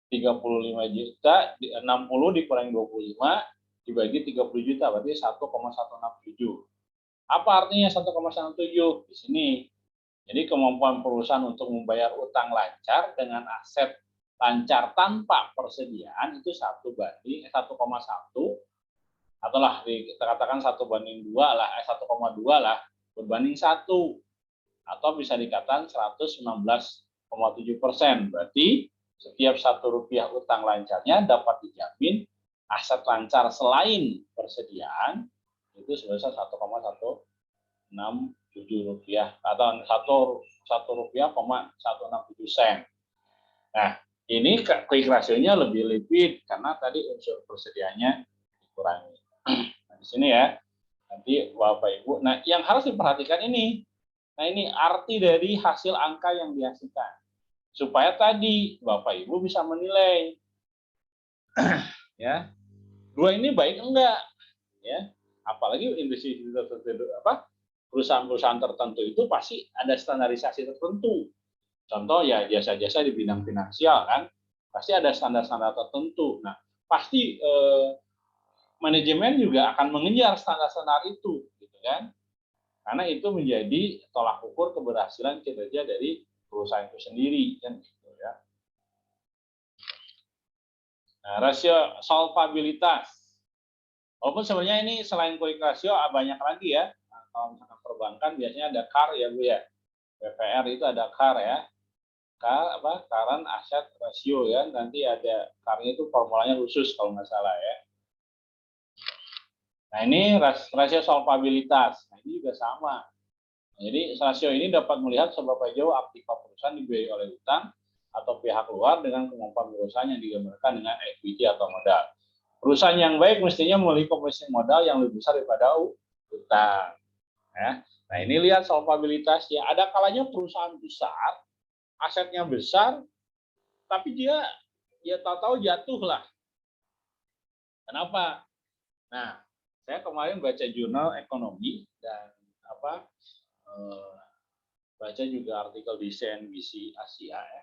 S1: 35 juta, 60 dikurangi 25 dibagi 30 juta, berarti 1,167. Apa artinya 1,167? Di sini. Jadi kemampuan perusahaan untuk membayar utang lancar dengan aset lancar tanpa persediaan itu 1,1 atau lah kita katakan 1:2 lah, 1,2 lah berbanding 1, atau bisa dikatakan 119,7%. Berarti setiap 1 rupiah utang lancarnya dapat dijamin aset lancar selain persediaan itu sebesar 1,167 rupiah atau 1 rupiah, 167 sen. Nah, ini quick ratio-nya lebih liquid karena tadi unsur persediaannya dikurangi. Nah, di sini ya. Nanti Bapak Ibu. Nah, yang harus diperhatikan ini. Nah, ini arti dari hasil angka yang dihasilkan. Supaya tadi Bapak Ibu bisa menilai ya. 2 ini baik enggak? Ya. Apalagi industri tertentu perusahaan-perusahaan tertentu itu pasti ada standarisasi tertentu. Contoh ya jasa-jasa di bidang finansial kan, pasti ada standar-standar tertentu. Nah, pasti manajemen juga akan mengejar standar-standar itu, gitu kan? Karena itu menjadi tolak ukur keberhasilan kinerja dari perusahaan itu sendiri, kan gitu ya. Nah, rasio solvabilitas. Walaupun sebenarnya ini selain quick ratio banyak lagi ya. Nah, kalau misalkan perbankan biasanya ada CAR ya Bu ya. BPR itu ada CAR ya. Current Asset Ratio ya. Nanti ada CAR-nya itu formulanya khusus kalau nggak salah ya. Nah, ini rasio solvabilitas. Nah, ini juga sama. Jadi rasio ini dapat melihat seberapa jauh aktiva perusahaan dibiayai oleh utang atau pihak luar dengan kemampuan perusahaan yang digambarkan dengan equity atau modal. Perusahaan yang baik mestinya memiliki komposisi modal yang lebih besar daripada utang. Ya. Nah, ini lihat solvabilitas ya. Ada kalanya perusahaan besar, asetnya besar, tapi dia tahu-tahu jatuh lah. Kenapa? Nah, saya kemarin baca jurnal ekonomi dan baca juga artikel di CNBC Asia ya.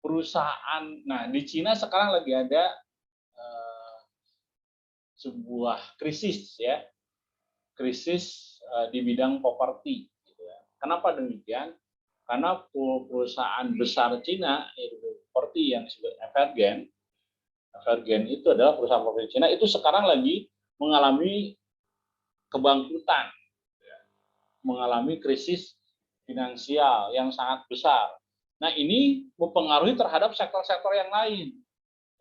S1: Perusahaan, nah di Cina sekarang lagi ada sebuah krisis ya, krisis di bidang properti. Gitu ya. Kenapa demikian? Karena perusahaan besar Cina itu properti yang disebut Evergrande itu adalah perusahaan properti Cina itu sekarang lagi mengalami kebangkrutan, mengalami krisis finansial yang sangat besar. Nah, ini mempengaruhi terhadap sektor-sektor yang lain.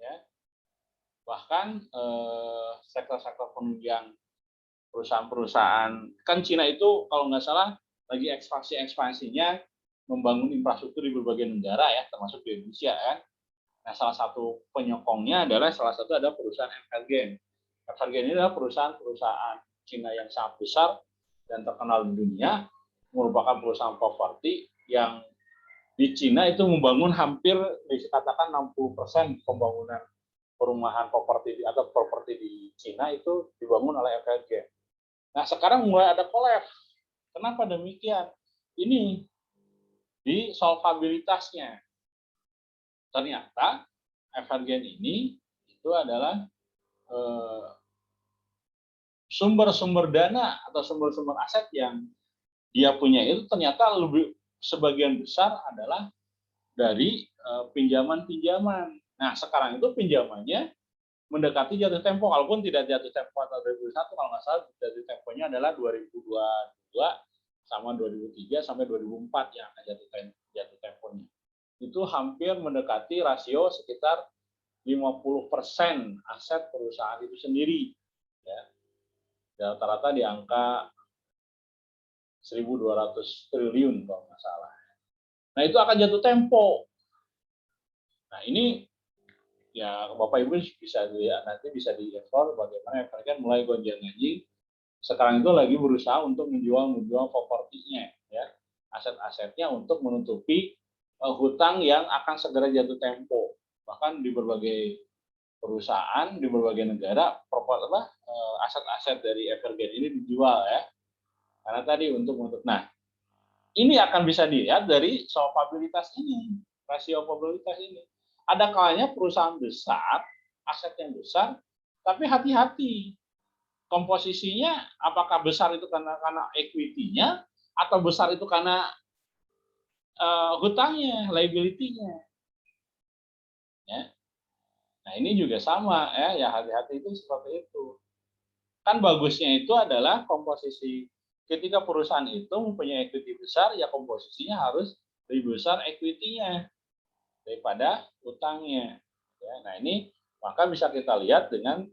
S1: Ya. Bahkan sektor-sektor penunjang perusahaan-perusahaan, kan Cina itu kalau nggak salah lagi ekspansinya membangun infrastruktur di berbagai negara ya, termasuk di Indonesia kan. Nah, salah satu penyokongnya adalah ada perusahaan Evergrande. Evergrande ini adalah perusahaan Cina yang sangat besar dan terkenal di dunia, merupakan perusahaan properti yang di Cina itu membangun hampir bisa katakan 60% pembangunan perumahan properti atau properti di Cina itu dibangun oleh Evergrande. Nah, sekarang mulai ada kolaps. Kenapa demikian? Ini di solvabilitasnya. Ternyata Evergrande ini itu adalah sumber-sumber dana atau sumber-sumber aset yang dia punya itu ternyata lebih sebagian besar adalah dari pinjaman-pinjaman. Nah, sekarang itu pinjamannya mendekati jatuh tempo, walaupun tidak jatuh tempo atau 2001, kalau nggak salah jatuh temponya adalah 2022 sama 2003 sampai 2004 yang akan jatuh temponya. Itu hampir mendekati rasio sekitar 50% aset perusahaan itu sendiri. Ya. Rata-rata di angka 1.200 triliun kalau nggak salah. Nah, itu akan jatuh tempo. Nah, ini ya Bapak Ibu bisa dilihat, nanti bisa dieksplor bagaimana Evergrande mulai gonjang-ganjing. Sekarang itu lagi berusaha untuk menjual propertinya, ya, aset-asetnya untuk menutupi hutang yang akan segera jatuh tempo. Bahkan di berbagai perusahaan di berbagai negara, aset-aset dari Evergrande ini dijual ya, karena tadi untuk nah ini akan bisa dilihat dari solvabilitas ini, rasio probabilitas ini. Ada kalanya perusahaan besar, aset yang besar, tapi hati-hati. Komposisinya apakah besar itu karena equity-nya atau besar itu karena hutangnya, liability-nya. Ya. Nah, ini juga sama ya hati-hati itu seperti itu. Kan bagusnya itu adalah komposisi ketika perusahaan itu mempunyai equity besar, ya komposisinya harus lebih besar equity-nya daripada utangnya. Ya, nah ini maka bisa kita lihat dengan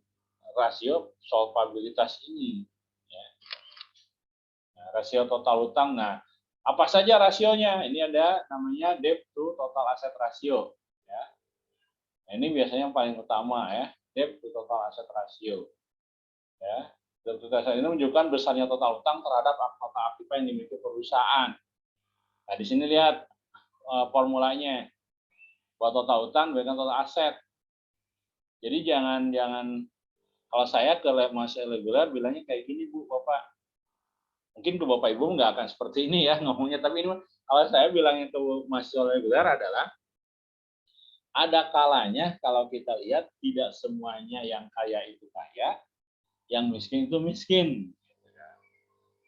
S1: rasio solvabilitas ini. Ya. Nah, rasio total utang. Nah, apa saja rasionya? Ini ada namanya debt to total asset ratio. Ya. Nah, ini biasanya yang paling utama ya, debt to total asset ratio. Ya. Debt to total asset ini menunjukkan besarnya total utang terhadap aktiva yang dimiliki perusahaan. Nah, di sini lihat formulanya. Buat total utang dengan total aset. Jadi jangan kalau saya ke mahasiswa reguler bilangnya kayak gini Bu, Bapak. Mungkin ke Bapak Ibu nggak akan seperti ini ya ngomongnya, tapi ini kalau saya bilangnya ke mahasiswa reguler adalah ada kalanya kalau kita lihat tidak semuanya yang kaya itu kaya, yang miskin itu miskin.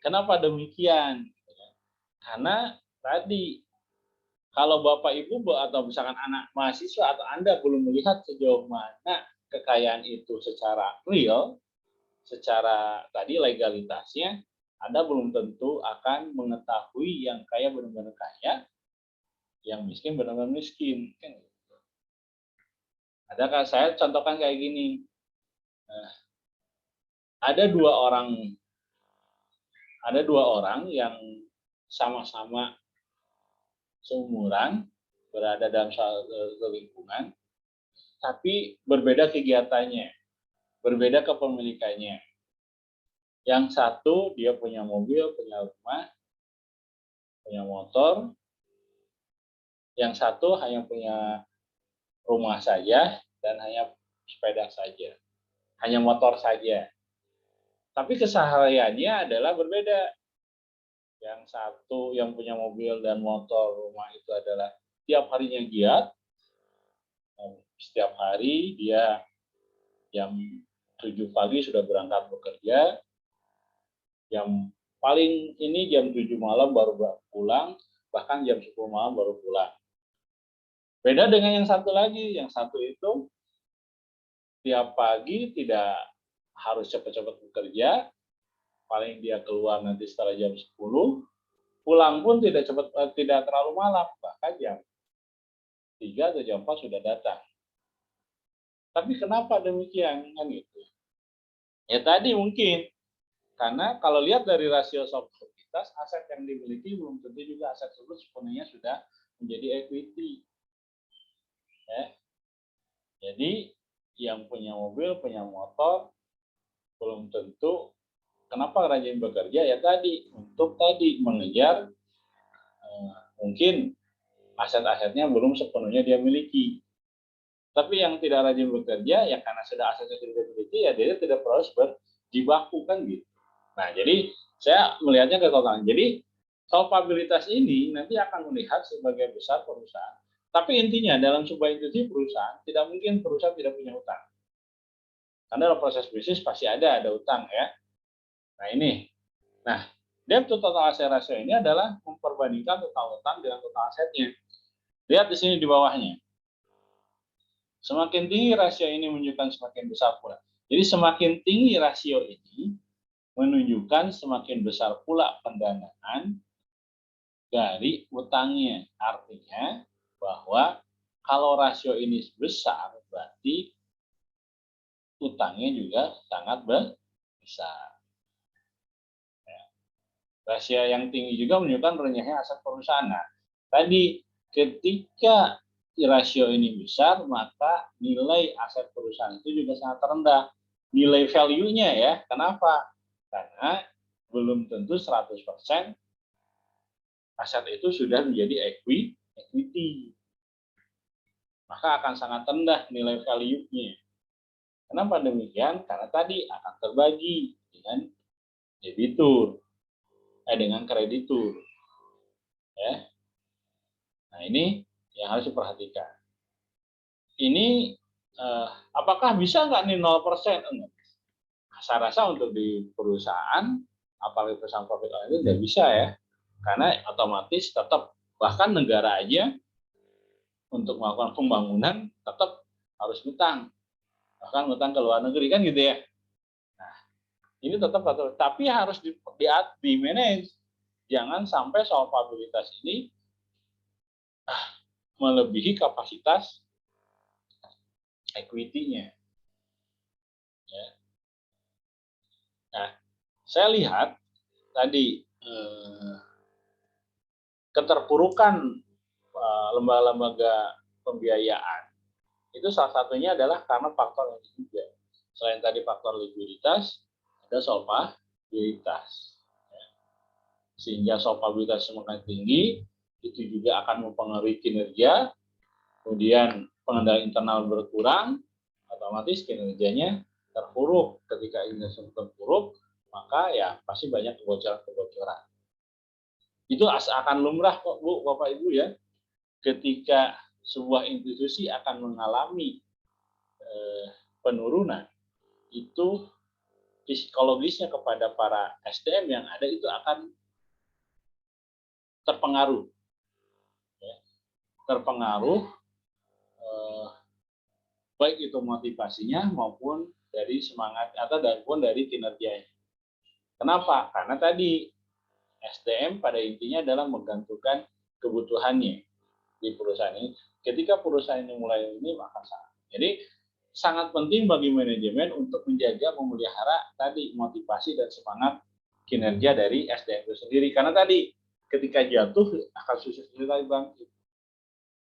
S1: Kenapa demikian? Karena tadi kalau Bapak Ibu atau misalkan anak mahasiswa atau Anda belum melihat sejauh mana kekayaan itu secara real, secara tadi legalitasnya, Anda belum tentu akan mengetahui yang kaya benar-benar kaya, yang miskin benar-benar miskin. Adakah saya contohkan kayak gini, ada dua orang yang sama-sama seumuran, berada dalam satu lingkungan, tapi berbeda kegiatannya, berbeda kepemilikannya. Yang satu dia punya mobil, punya rumah, punya motor. Yang satu hanya punya rumah saja dan hanya sepeda saja, hanya motor saja. Tapi kesehariannya adalah berbeda. Yang satu yang punya mobil dan motor rumah itu adalah tiap harinya giat. Setiap hari dia jam 7 pagi sudah berangkat bekerja. Jam paling ini jam 7 malam baru pulang, bahkan jam 10 malam baru pulang. Beda dengan yang satu lagi, yang satu itu tiap pagi tidak harus cepat-cepat bekerja, paling dia keluar nanti setelah jam 10, pulang pun tidak terlalu malam, bahkan jam 3 atau jam 4 sudah datang. Tapi kenapa demikian kan gitu? Ya tadi mungkin karena kalau lihat dari rasio solvabilitas, aset yang dimiliki belum tentu juga aset tersebut sepenuhnya sudah menjadi equity. Ya. Jadi yang punya mobil, punya motor, belum tentu. Kenapa rajin bekerja? Ya tadi, untuk tadi mengejar mungkin aset-asetnya belum sepenuhnya dia miliki. Tapi yang tidak rajin bekerja, ya karena sudah asetnya tidak dimiliki, ya dia tidak perlu berjibaku kan gitu. Nah, jadi saya melihatnya ke total. Jadi solvabilitas ini nanti akan melihat sebagai besar perusahaan. Tapi intinya dalam sebuah institusi perusahaan tidak mungkin perusahaan tidak punya utang. Karena dalam proses bisnis pasti ada utang ya. Nah ini, nah debt to total asset ratio ini adalah memperbandingkan total utang dengan total asetnya. Lihat di sini di bawahnya. Semakin tinggi rasio ini menunjukkan semakin besar pula. Jadi semakin tinggi rasio ini menunjukkan semakin besar pula pendanaan dari utangnya. Artinya bahwa kalau rasio ini besar, berarti utangnya juga sangat besar. Rasio yang tinggi juga menunjukkan renyahnya aset perusahaan. Nah, tadi ketika rasio ini besar, maka nilai aset perusahaan itu juga sangat rendah. Nilai value-nya ya, kenapa? Karena belum tentu 100% aset itu sudah menjadi equity. Maka akan sangat rendah nilai value-nya. Kenapa demikian? Karena tadi akan terbagi dengan debitur, dengan kreditur. Ya. Nah, ini yang harus diperhatikan. Ini apakah bisa nggak nih 0%? Enggak. Saya rasa untuk di perusahaan, apalagi perusahaan profit oriented, tidak bisa ya. Karena otomatis tetap, bahkan negara aja untuk melakukan pembangunan tetap harus ngutang. Bahkan ngutang ke luar negeri kan gitu ya. Nah, ini tetap, tapi harus di manage. Jangan sampai solvabilitas ini melebihi kapasitas equity-nya. Ya. Nah, saya lihat tadi keterpurukan lembaga-lembaga pembiayaan itu salah satunya adalah karena faktor yang juga. Selain tadi faktor likuiditas, ada solvabilitas. Sehingga solvabilitas semakin tinggi, itu juga akan mempengaruhi kinerja, kemudian pengendalian internal berkurang, otomatis kinerjanya terpuruk. Ketika kinerja terpuruk, maka ya pasti banyak kebocoran-kebocoran. Itu akan lumrah kok Bu, Bapak Ibu ya. Ketika sebuah institusi akan mengalami penurunan, itu psikologisnya kepada para SDM yang ada itu akan terpengaruh. Ya. Terpengaruh baik itu motivasinya maupun dari semangat atau dari kinerjanya. Kenapa? Karena tadi SDM pada intinya adalah menggantungkan kebutuhannya di perusahaan ini. Ketika perusahaan ini mulai ini, maka sangat. Jadi sangat penting bagi manajemen untuk menjaga, memelihara tadi motivasi dan semangat kinerja dari SDM itu sendiri. Karena tadi ketika jatuh akan susah lagi bangkit.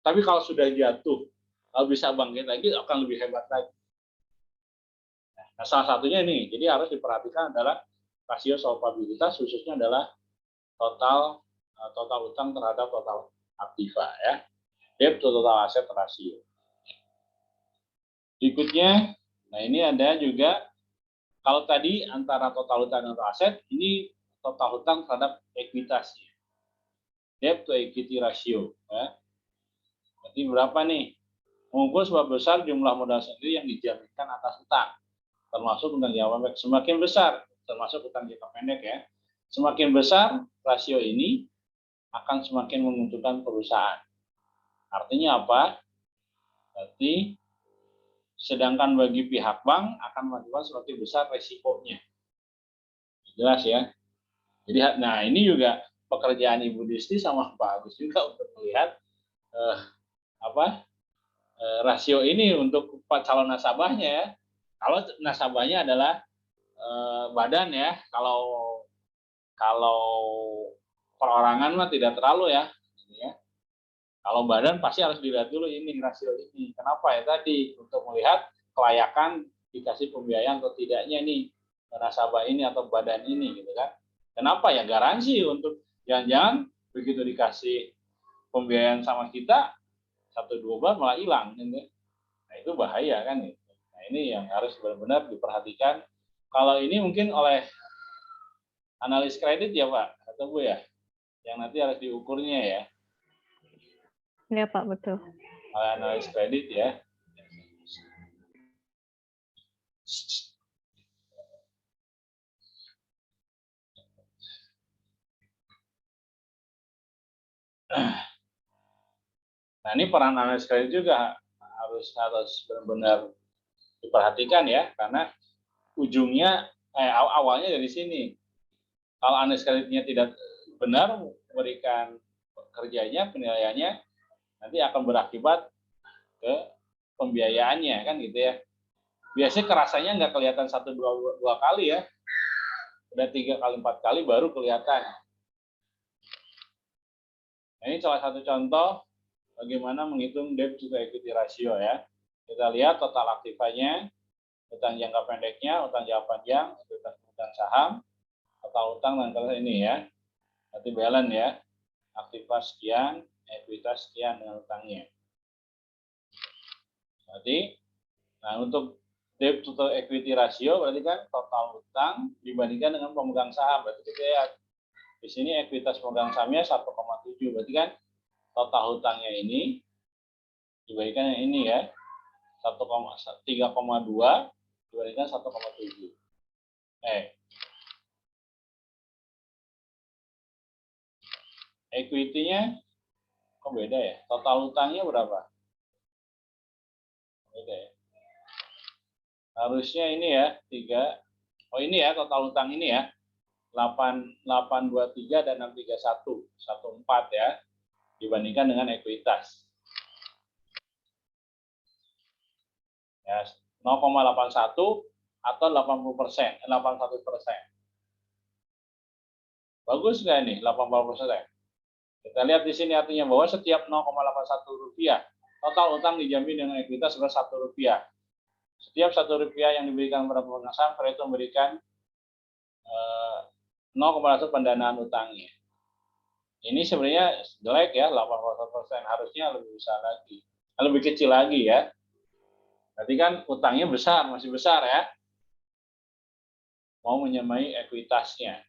S1: Tapi kalau sudah jatuh, kalau bisa bangkit lagi akan lebih hebat lagi. Nah, salah satunya ini, jadi harus diperhatikan adalah rasio solvabilitas, khususnya adalah total utang terhadap total aktiva ya. Debt to total asset rasio. Berikutnya, nah ini ada juga kalau tadi antara total utang dan total aset, ini total utang terhadap ekuitasnya. Debt to equity ratio ya. Berarti berapa nih? Mengukur seberapa besar jumlah modal sendiri yang dijaminkan atas utang, termasuk utang jangka pendek. Semakin besar, termasuk utang jangka pendek ya. Semakin besar rasio ini akan semakin menguntungkan perusahaan. Artinya apa? Berarti sedangkan bagi pihak bank akan menentukan semakin besar resikonya. Jelas ya. Jadi, nah ini juga pekerjaan Ibu Disti sama Pak Agus juga untuk melihat rasio ini untuk calon nasabahnya ya. Kalau nasabahnya adalah badan ya, kalau perorangan mah tidak terlalu ya. Kalau badan pasti harus dilihat dulu ini rasio ini. Kenapa ya tadi untuk melihat kelayakan dikasih pembiayaan atau tidaknya nih nasabah ini atau badan ini gitu kan. Kenapa ya garansi untuk jangan-jangan begitu dikasih pembiayaan sama kita 1-2 bulan malah hilang gitu. Nah, itu bahaya kan gitu. Nah, ini yang harus benar-benar diperhatikan. Kalau ini mungkin oleh analis kredit ya Pak atau Bu ya, yang nanti harus diukurnya ya.
S3: Ya Pak, betul.
S1: Oleh analis kredit ya. Nah, ini peran analis kredit juga harus benar-benar diperhatikan ya, karena ujungnya awalnya dari sini. Kalau analis kreditnya tidak benar memberikan kerjanya, penilaiannya, nanti akan berakibat ke pembiayaannya kan gitu ya. Biasanya kerasanya nggak kelihatan 1-2 kali ya, udah 3 kali 4 kali baru kelihatan. Nah, ini salah satu contoh bagaimana menghitung debt to equity ratio ya. Kita lihat total aktifanya, utang jangka pendeknya, utang jangka panjang, utang saham, total utang dan kalau ini ya. Nanti balance ya. Aktiva sekian, ekuitas sekian dengan utangnya. Berarti, nah untuk debt to equity ratio berarti kan total utang dibandingkan dengan pemegang saham. Berarti kita lihat di sini ekuitas pemegang sahamnya 1,7. Berarti kan total hutangnya ini dibandingkan yang ini ya 3,2 dibandingkan 1,7. Equity-nya kok beda ya? Total hutangnya berapa? Beda ya. Harusnya ini ya 3. Oh ini ya total hutang ini ya 823 dan 631 14 ya dibandingkan dengan ekuitas. Ya, 0,81 atau 80%, 81%. Bagus nggak nih 80%? Kita lihat di sini artinya bahwa setiap 0,81 rupiah total utang dijamin dengan ekuitas sebesar 1 rupiah. Setiap 1 rupiah yang diberikan kepada pemegang saham, itu memberikan 0,1 pendanaan utangnya. Ini sebenarnya jelek ya, 81%, harusnya lebih besar lagi, lebih kecil lagi ya. Berarti kan utangnya besar, masih besar ya. Mau menyamai ekuitasnya.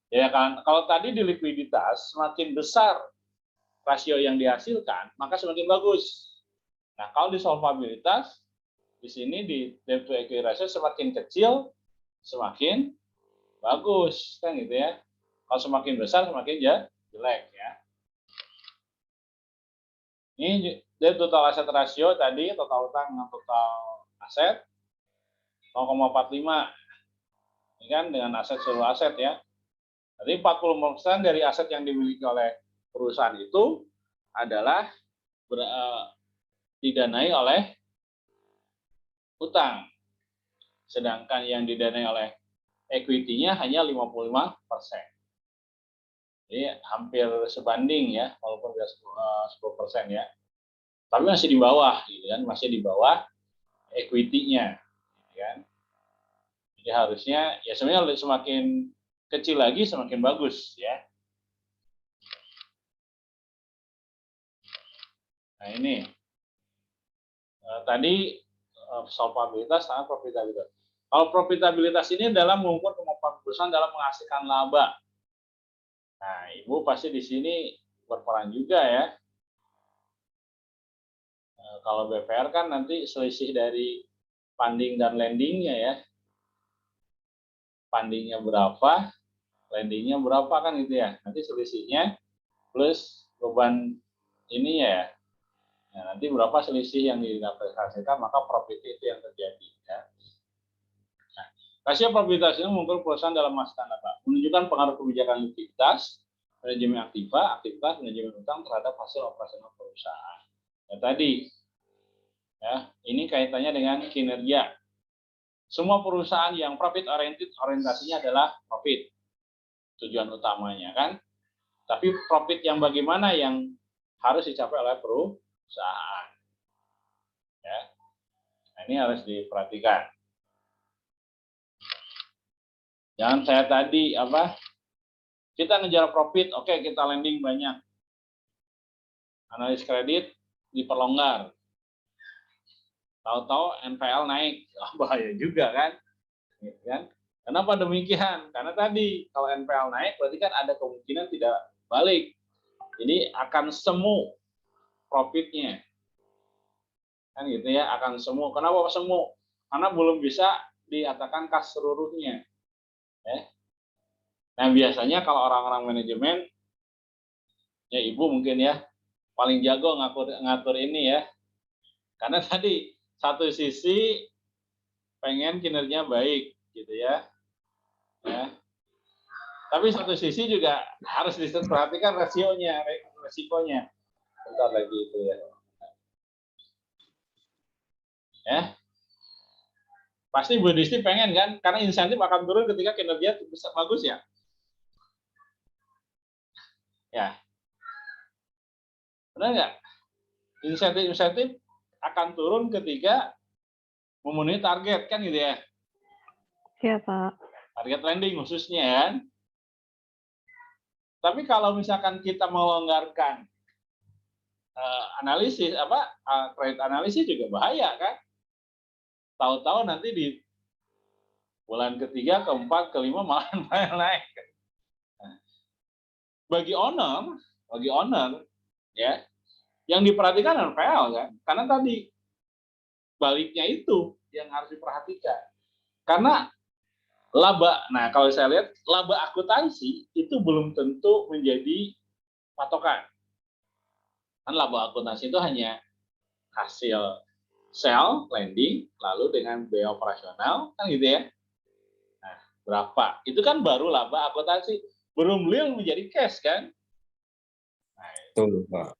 S1: Ya kan, kalau tadi di likuiditas semakin besar rasio yang dihasilkan, maka semakin bagus. Nah, kalau di solvabilitas di sini di debt to equity ratio semakin kecil semakin bagus kan gitu ya. Kalau semakin besar semakin jelek ya. Ini debt total asset ratio tadi total utang dengan total aset 0,45. Ini kan dengan aset seluruh aset ya. Jadi 40% dari aset yang dimiliki oleh perusahaan itu adalah didanai oleh utang. Sedangkan yang didanai oleh equity-nya hanya 55%. Jadi hampir sebanding ya, walaupun tidak 10% ya. Tapi masih di bawah gitu kan, masih di bawah equity-nya gitu kan. Jadi harusnya ya sebenarnya semakin kecil lagi semakin bagus ya. Nah ini tadi solvabilitas sama profitabilitas. Kalau profitabilitas ini dalam mengukur kemampuan perusahaan dalam menghasilkan laba. Nah, Ibu pasti di sini berperan juga ya. Kalau BPR kan nanti selisih dari funding dan lendingnya ya. Fundingnya berapa, lendingnya berapa kan gitu ya. Nanti selisihnya plus beban ini ya. Nah, nanti berapa selisih yang didapatkan, maka profit itu yang terjadi ya. Nah, rasio profitabilitas ini mengukur perusahaan dalam masa laba, menunjukkan pengaruh kebijakan likuiditas, manajemen aktiva, aktivitas, manajemen utang terhadap hasil operasional perusahaan. Ya tadi Ya, ini kaitannya dengan kinerja. Semua perusahaan yang profit oriented orientasinya adalah profit. Tujuan utamanya kan. Tapi profit yang bagaimana yang harus dicapai oleh perusahaan. Ya. Nah, ini harus diperhatikan. Jangan saya tadi kita ngejar profit, oke kita lending banyak. Analis kredit diperlonggar. Tahu-tahu NPL naik, bahaya juga kan? Gitu kan? Kenapa demikian? Karena tadi kalau NPL naik berarti kan ada kemungkinan tidak balik. Jadi akan semu profitnya. Kan gitu ya, akan semu. Kenapa semu? Karena belum bisa dikatakan kas seluruhnya. Ya. Nah, biasanya kalau orang-orang manajemen, ya ibu mungkin ya, paling jago ngatur ini ya. Karena tadi satu sisi pengen kinerja baik gitu ya. Ya. Tapi satu sisi juga harus diperhatikan resikonya. Bentar lagi itu ya. Ya. Pasti Bu Disti pengen kan, karena insentif akan turun ketika kinerja bisa bagus ya. Ya. Benar nggak? Insentif akan turun ketika memenuhi target kan gitu ya.
S3: Iya, Pak.
S1: Target lending khususnya kan. Tapi kalau misalkan kita melonggarkan analisis kredit analisis juga bahaya kan. Tahu-tahu nanti di bulan ketiga, keempat, kelima malah naik. Bagi owner ya, yang diperhatikan NPL kan, karena tadi baliknya itu yang harus diperhatikan. Karena laba, nah kalau saya lihat laba akuntansi itu belum tentu menjadi patokan. Kan laba akuntansi itu hanya hasil sell, lending, lalu dengan biaya operasional, kan gitu ya. Nah, berapa? Itu kan baru laba akuntansi, belum real menjadi cash kan? Nah,
S4: Betul, Pak.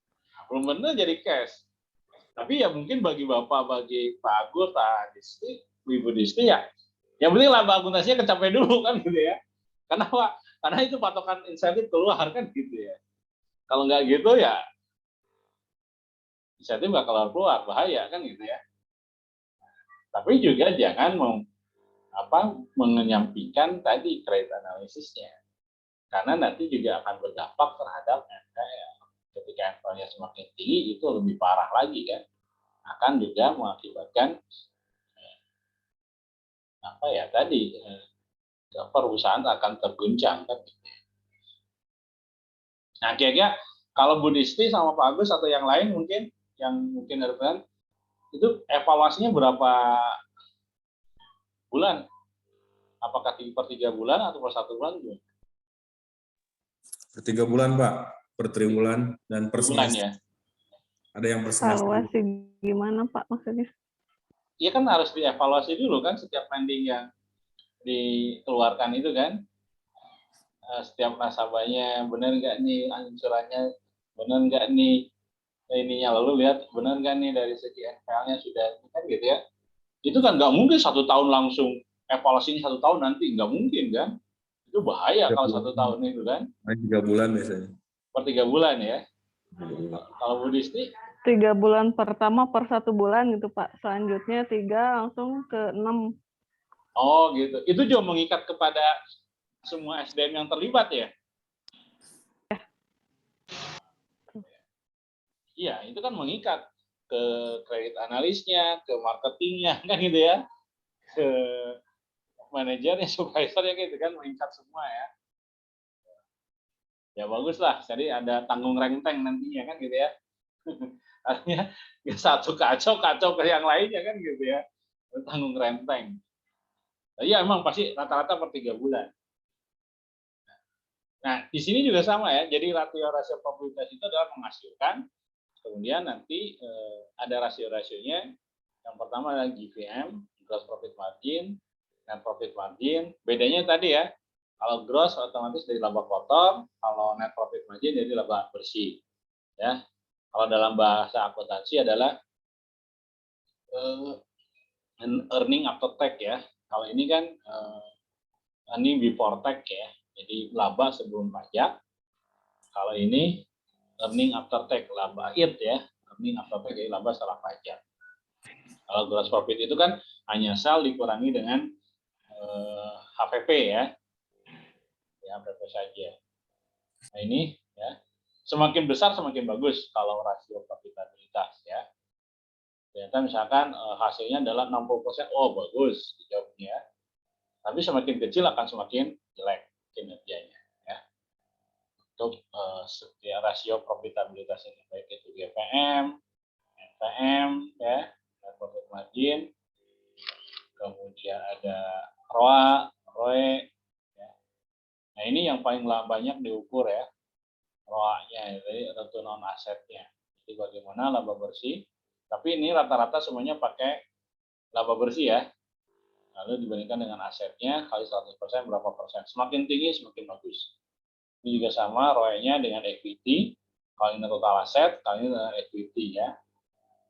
S1: belum benar jadi cash. Tapi ya mungkin bagi Bapak, bagi Pak Agus, Pak Disti, Ibu Disti ya, yang penting laba akuntansinya kecapai dulu kan gitu ya. Kenapa? Karena itu patokan insentif keluar kan gitu ya. Kalau nggak gitu ya insentif nggak keluar, bahaya kan gitu ya. Tapi juga jangan menyampingkan tadi kredit analisisnya. Karena nanti juga akan berdampak terhadap NPL. Ketika NPL-nya semakin tinggi itu lebih parah lagi kan. Akan juga mengakibatkan perusahaan akan terguncang kan. Nah, kira-kira kalau Bu Disti sama Pak Agus atau yang lain mungkin ada itu evaluasinya berapa bulan? Apakah per 3 bulan atau per 1 bulan?
S4: Per 3 bulan, Pak. Per triwulan dan per
S1: Bulan
S4: semester.
S1: ya.
S4: Ada yang per semester.
S3: Evaluasi gimana, Pak, maksudnya?
S1: Iya kan harus dievaluasi dulu kan setiap lending yang dikeluarkan itu kan. Setiap nasabahnya benar nggak nih anjurannya, benar nggak nih ininya, lalu lihat benar nggak nih dari segi NPL-nya sudah kan gitu ya. Itu kan nggak mungkin 1 tahun langsung evaluasinya 1 tahun nanti, nggak mungkin kan. Itu bahaya kalau 1 tahun itu kan.
S4: 3 bulan biasanya.
S1: Per 3 bulan ya. Kalau Bu Disti
S3: 3 bulan pertama per 1 bulan gitu, Pak. Selanjutnya 3 langsung ke 6.
S1: Oh gitu. Itu juga mengikat kepada semua SDM yang terlibat ya? Iya, itu kan mengikat ke kredit analisnya, ke marketingnya, kan gitu ya, ke manajernya, supervisornya gitu kan, mengikat semua ya. Ya bagus lah, jadi ada tanggung renteng nantinya kan gitu ya. Artinya satu kacau ke yang lainnya kan gitu ya, tanggung renteng. Iya emang pasti rata-rata per 3 bulan. Nah, di sini juga sama ya. Jadi rasio probabilitas itu adalah menghasilkan, kemudian nanti ada rasio-rasionya. Yang pertama adalah GPM, gross profit margin, net profit margin. Bedanya tadi ya, kalau gross otomatis dari laba kotor, kalau net profit margin jadi laba bersih. Ya, kalau dalam bahasa akuntansi adalah earning after tax ya. Kalau ini kan ini before tax ya. Jadi laba sebelum pajak. Kalau ini earning after tax, laba it ya. Earning after tax jadi laba setelah pajak. Kalau gross profit itu kan hanya sal dikurangi dengan HPP ya. Ya, HPP saja. Nah, ini ya. Semakin besar semakin bagus kalau rasio profitabilitas ya. Ternyata misalkan hasilnya adalah 60%, oh bagus jawabnya. Tapi semakin kecil akan semakin jelek kinerjanya ya. Untuk setiap rasio profitabilitas ini baik itu GPM, NPM ya, net profit margin, kemudian ada ROA, ROE ya. Nah, ini yang paling banyak diukur ya. ROA-nya, jadi return on asset-nya. Jadi bagaimana laba bersih. Tapi ini rata-rata semuanya pakai laba bersih ya. Lalu dibandingkan dengan asetnya kali 100% berapa persen. Semakin tinggi semakin bagus. Ini juga sama ROE-nya dengan equity. Kali ini total aset, kali ini dengan equity ya.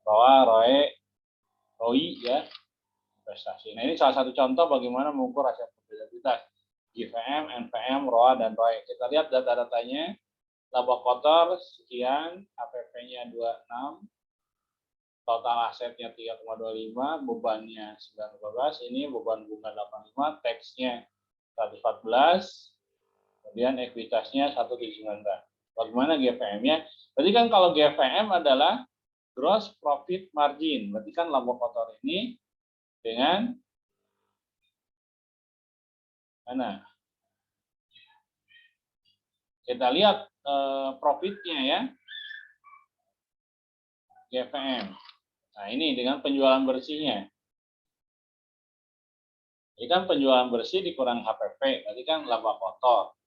S1: ROA, ROE, ROI ya. Investasi. Nah, ini salah satu contoh bagaimana mengukur rasio profitabilitas. GPM, NPM, ROA, dan ROE. Kita lihat data-datanya. Laba kotor sekian, HPP-nya 26, total asetnya 3,25, bebannya 9,12, ini beban bunga 85, tax-nya 114, kemudian ekuitasnya 179. Bagaimana GPM-nya? Berarti kan kalau GPM adalah gross profit margin, berarti kan laba kotor ini dengan mana? Kita lihat profitnya ya, GPM. Nah, ini dengan penjualan bersihnya. Jadi kan penjualan bersih dikurang HPP, berarti kan laba kotor.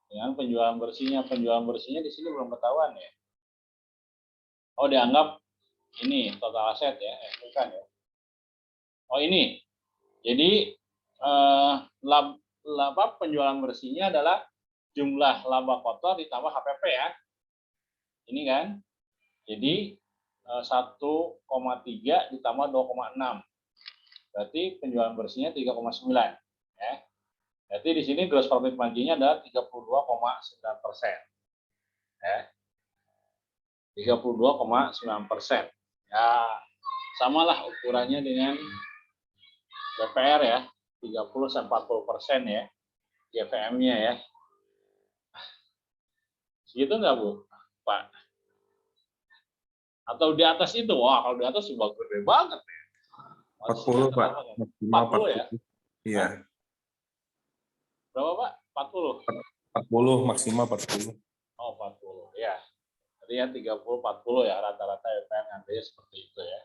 S1: Dengan penjualan bersihnya di sini belum ketahuan ya. Oh, dianggap ini total aset ya, bukan ya. Oh, ini. Jadi laba penjualan bersihnya adalah jumlah laba kotor ditambah HPP ya. Ini kan. Jadi 1,3 ditambah 2,6. Berarti penjualan bersihnya 3,9 ya. Berarti di sini gross profit margin-nya adalah 32,9%. Ya. 32,9%. Ya, samalah ukurannya dengan BPR ya, 30-40% ya. GPM-nya ya. Segitu nggak, Bu? Pak? Atau di atas itu? Wah, kalau di atas sudah gede banget ya.
S4: 40, Pak.
S1: 40 ya?
S4: Iya.
S1: Berapa, Pak? 40?
S4: 40, maksimal 40.
S1: Oh, 40. Ya. Jadi ya 30-40 ya rata-rata EPN nantinya seperti itu ya.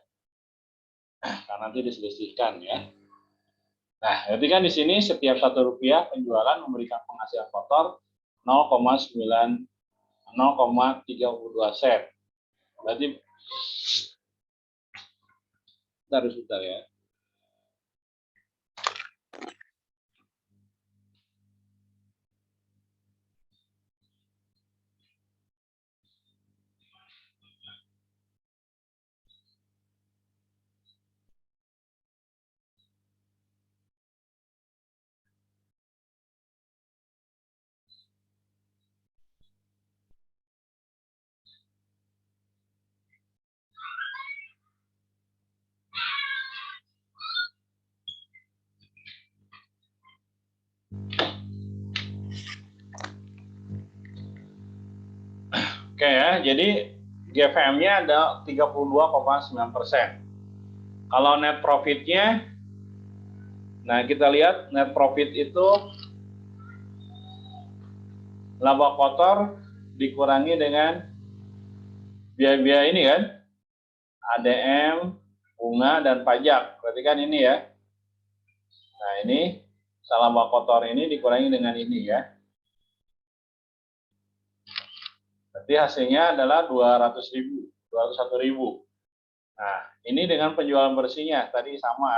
S1: Karena nanti diselisihkan ya. Nah, berarti kan di sini setiap Rp1 penjualan memberikan penghasilan kotor 0,32 sen. Berarti sebentar ya. Oke ya, jadi GVM-nya ada 32,9%. Kalau net profit-nya, nah kita lihat net profit itu laba kotor dikurangi dengan biaya-biaya ini kan, ADM, bunga, dan pajak. Berarti kan ini ya. Nah ini, laba kotor ini dikurangi dengan ini ya. Berarti hasilnya adalah 201.000. Nah, ini dengan penjualan bersihnya tadi sama.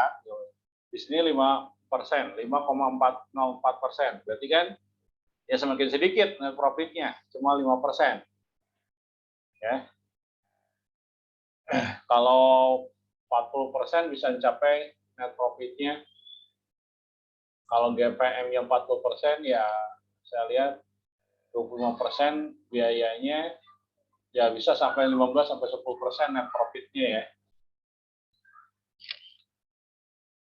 S1: Di sini 5%, 5,404%. Berarti kan ya semakin sedikit net profitnya, cuma 5%. Ya. Kalau 40% bisa mencapai net profitnya. Kalau GPM-nya 40%, ya saya lihat 25% biayanya ya bisa sampai 15-10% net profitnya ya.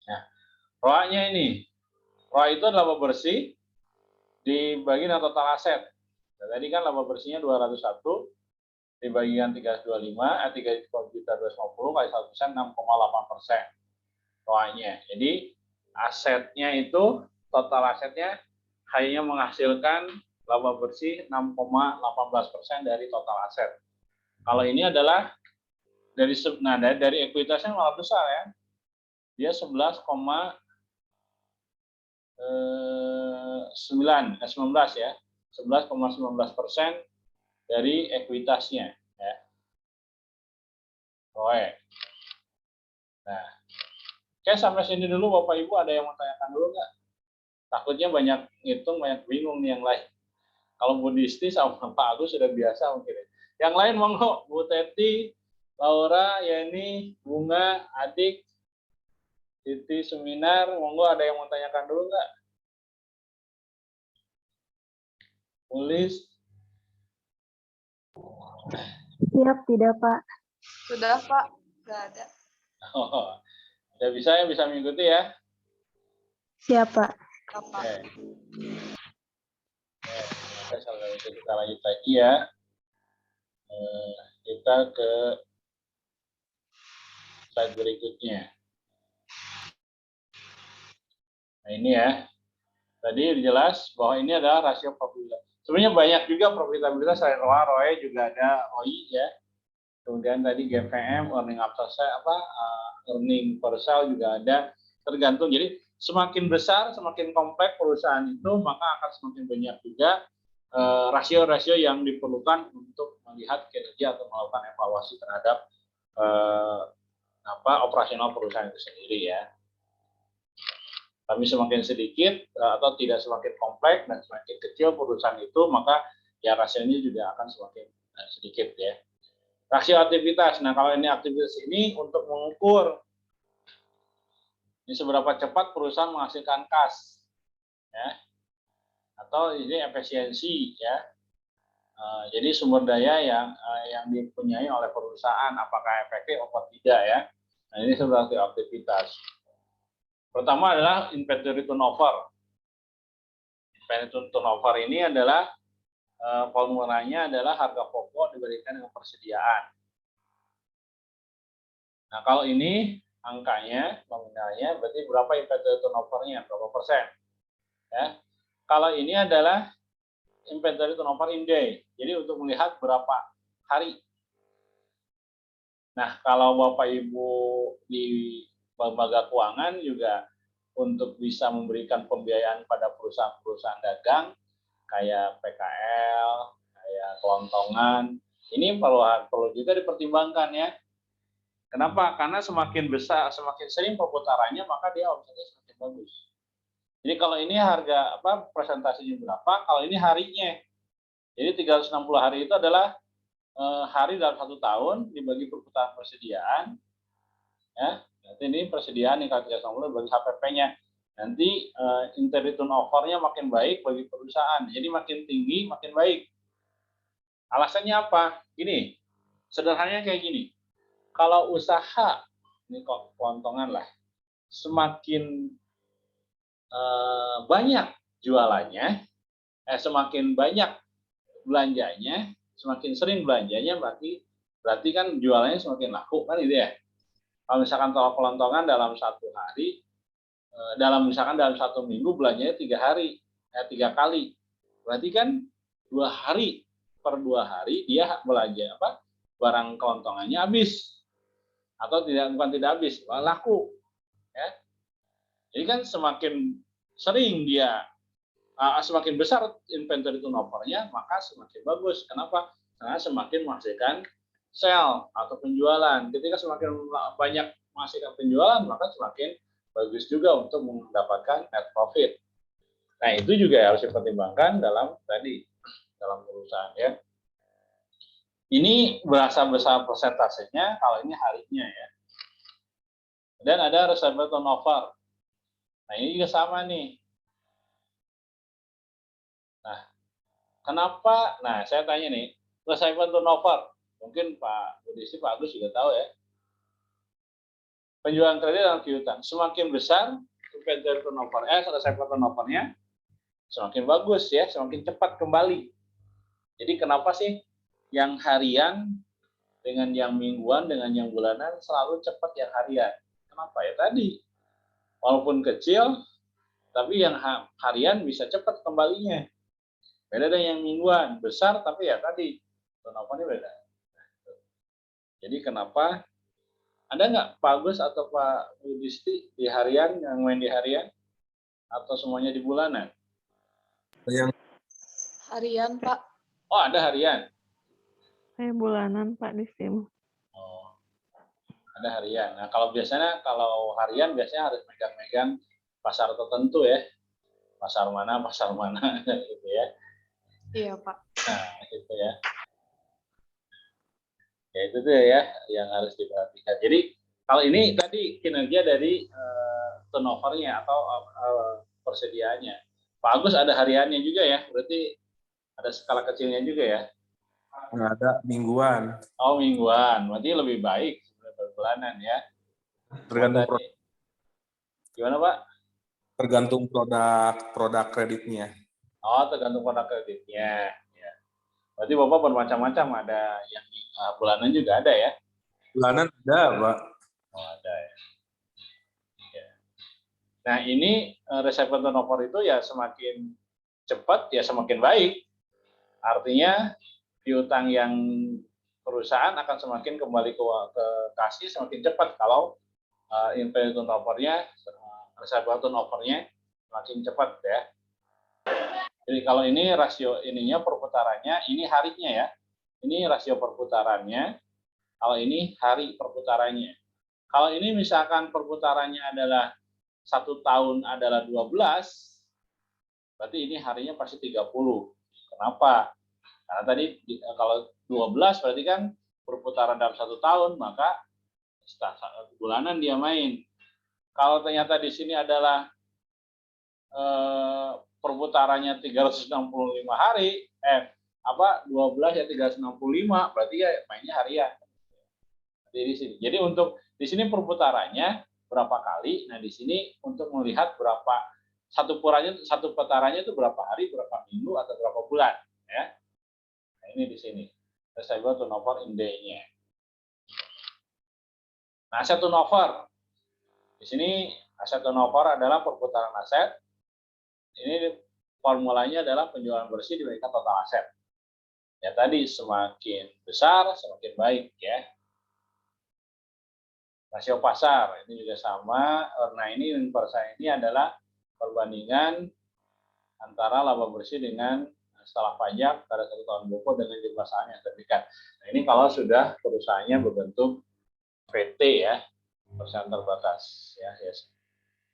S1: Nah, ROA-nya ini, ROA itu adalah laba bersih dibagi dengan total aset. Nah, tadi kan laba bersihnya 201 dibagikan 325, 3.250 kali 1%, 6,8% ROA-nya. Jadi asetnya itu, total asetnya hanya menghasilkan laba bersih 6,18% dari total aset. Kalau ini adalah dari ekuitasnya malah besar ya. Dia 19 ya, 11,19% dari ekuitasnya ya. ROE. Nah, oke, sampai sini dulu Bapak Ibu, ada yang mau tanyakan dulu nggak? Takutnya banyak ngitung, banyak bingung nih yang lain. Kalau Bu Disti sama Pak Agus sudah biasa mungkin. Yang lain monggo, Bu Teti, Laura, Yani, Bunga, Adik, Titi, Seminar, monggo ada yang mau tanyakan dulu nggak? Tulis.
S5: Siap, tidak Pak.
S6: Sudah Pak, nggak ada.
S1: Oh, udah bisa ya, bisa mengikuti ya?
S5: Siap Pak.
S6: Apa?
S1: Oke, kita lanjut lagi ya. Kita ke slide berikutnya. Nah ini ya, tadi jelas bahwa ini adalah rasio profitabilitas. Sebenarnya banyak juga profitabilitas selain ROA, ROE juga ada ROI ya. Kemudian tadi GPM, earning per sale juga ada, tergantung. Jadi semakin besar, semakin kompleks perusahaan itu, maka akan semakin banyak juga rasio-rasio yang diperlukan untuk melihat kinerja atau melakukan evaluasi terhadap operasional perusahaan itu sendiri ya. Tapi semakin sedikit atau tidak semakin kompleks dan semakin kecil perusahaan itu, maka ya rasionya juga akan semakin sedikit ya. Rasio aktivitas. Nah, kalau ini aktivitas ini untuk mengukur ini seberapa cepat perusahaan menghasilkan kas, ya, atau ini efisiensi, ya. Jadi sumber daya yang dipunyai oleh perusahaan apakah efektif atau tidak ya. Nah, ini sebagai aktivitas. Pertama adalah inventory turnover. Inventory turnover ini adalah formulanya adalah harga pokok dibandingkan dengan persediaan. Nah, kalau ini angkanya, nominalnya, berarti berapa inventory turnover-nya, berapa persen. Ya. Kalau ini adalah inventory turnover in day, jadi untuk melihat berapa hari. Nah, kalau Bapak Ibu di lembaga keuangan juga untuk bisa memberikan pembiayaan pada perusahaan-perusahaan dagang, kayak PKL, kayak kelontongan, ini perlu juga dipertimbangkan ya. Kenapa? Karena semakin besar, semakin sering perputarannya, maka dia omsetnya semakin bagus. Jadi kalau ini harga presentasinya berapa? Kalau ini harinya. Jadi 360 hari itu adalah hari dalam 1 tahun dibagi perputaran persediaan. Ya, nanti ini persediaan yang 360 bagi HPP-nya. Nanti inventory turnover-nya makin baik bagi perusahaan. Jadi makin tinggi, makin baik. Alasannya apa? Gini, sederhananya kayak gini. Kalau usaha, ini kok kelontongan lah, semakin banyak jualannya, semakin banyak belanjanya, semakin sering belanjanya, berarti kan jualannya semakin laku kan itu ya. Kalau misalkan tolak kelontongan dalam 1 hari, misalkan dalam 1 minggu belanjanya 3 kali, berarti kan 2 hari per 2 hari dia belanja barang kelontongannya habis, atau bukan tidak habis, laku, ya. Jadi kan semakin sering dia, semakin besar inventory turnover-nya, maka semakin bagus. Kenapa? Karena semakin menghasilkan sell atau penjualan. Ketika semakin banyak menghasilkan penjualan, maka semakin bagus juga untuk mendapatkan net profit. Nah, itu juga harus dipertimbangkan dalam perusahaan ya. Ini berasa besar persentasenya kalau ini harinya ya. Dan ada receiver turnover. Nah, ini juga sama nih. Nah, kenapa? Nah, saya tanya nih, receiver turnover. Mungkin Pak Budisi, Pak Agus juga tahu ya. Penjualan kredit dalam piutang semakin besar receiver turnovernya semakin bagus ya, semakin cepat kembali. Jadi kenapa sih yang harian dengan yang mingguan dengan yang bulanan selalu cepat yang harian? Kenapa ya tadi? Walaupun kecil, tapi yang harian bisa cepat kembalinya. Beda dengan yang mingguan, besar tapi ya tadi turnovernya beda. Jadi kenapa? Ada nggak Pak Agus atau Pak Budisti di harian, yang main di harian? Atau semuanya di bulanan?
S4: Yang
S6: Harian, Pak.
S1: Oh, ada harian.
S3: Saya bulanan Pak di SIM.
S1: Oh, ada harian. Nah, kalau harian biasanya harus megang-megang pasar tertentu ya. Pasar mana gitu ya.
S6: Iya, Pak.
S1: Nah, itu ya. Ya itu tuh ya yang harus diperhatikan. Jadi kalau ini tadi kinerja dari turnovernya atau persediaannya. Pak Agus ada hariannya juga ya, berarti ada skala kecilnya juga ya.
S4: nggak ada mingguan,
S1: Oh, mingguan, berarti lebih baik per bulanan ya.
S4: tergantung
S1: Gimana Pak?
S4: tergantung produk kreditnya.
S1: Oh, tergantung produk kreditnya. Ya. Berarti Bapak bermacam-macam, ada yang bulanan juga ada ya?
S4: Bulanan ada, Pak.
S1: Oh, ada ya. Ya. Nah, ini receiver turnover itu ya semakin cepat ya semakin baik. Artinya piutang yang perusahaan akan semakin kembali ke kasih semakin cepat kalau inventory turnover-nya, receiver turnover-nya semakin cepat ya. Jadi kalau ini rasio ininya perputarannya, ini harinya ya. Ini rasio perputarannya, kalau ini hari perputarannya. Kalau ini misalkan perputarannya adalah 1 tahun adalah 12, berarti ini harinya pasti 30. Kenapa? Karena tadi kalau 12 berarti kan perputaran dalam 1 tahun, maka bulanan dia main. Kalau ternyata di sini adalah perputarannya 365 hari, 12 ya 365, berarti ya mainnya harian. Di sini. Jadi untuk di sini perputarannya berapa kali? Nah, di sini untuk melihat berapa satu putarannya itu berapa hari, berapa minggu atau berapa bulan, ya. Nah, ini di sini. Receiver turnover in day-nya. Nah, aset turnover. Di sini aset turnover adalah perputaran aset. Ini formulanya adalah penjualan bersih dibandingkan total aset. Ya tadi semakin besar semakin baik ya. Rasio pasar ini juga sama. Nah ini ini adalah perbandingan antara laba bersih dengan setelah pajak pada 1 tahun buku dengan jumlah saham yang terdekat. Nah ini kalau sudah perusahaannya berbentuk PT ya, perusahaan terbatas ya. Yes.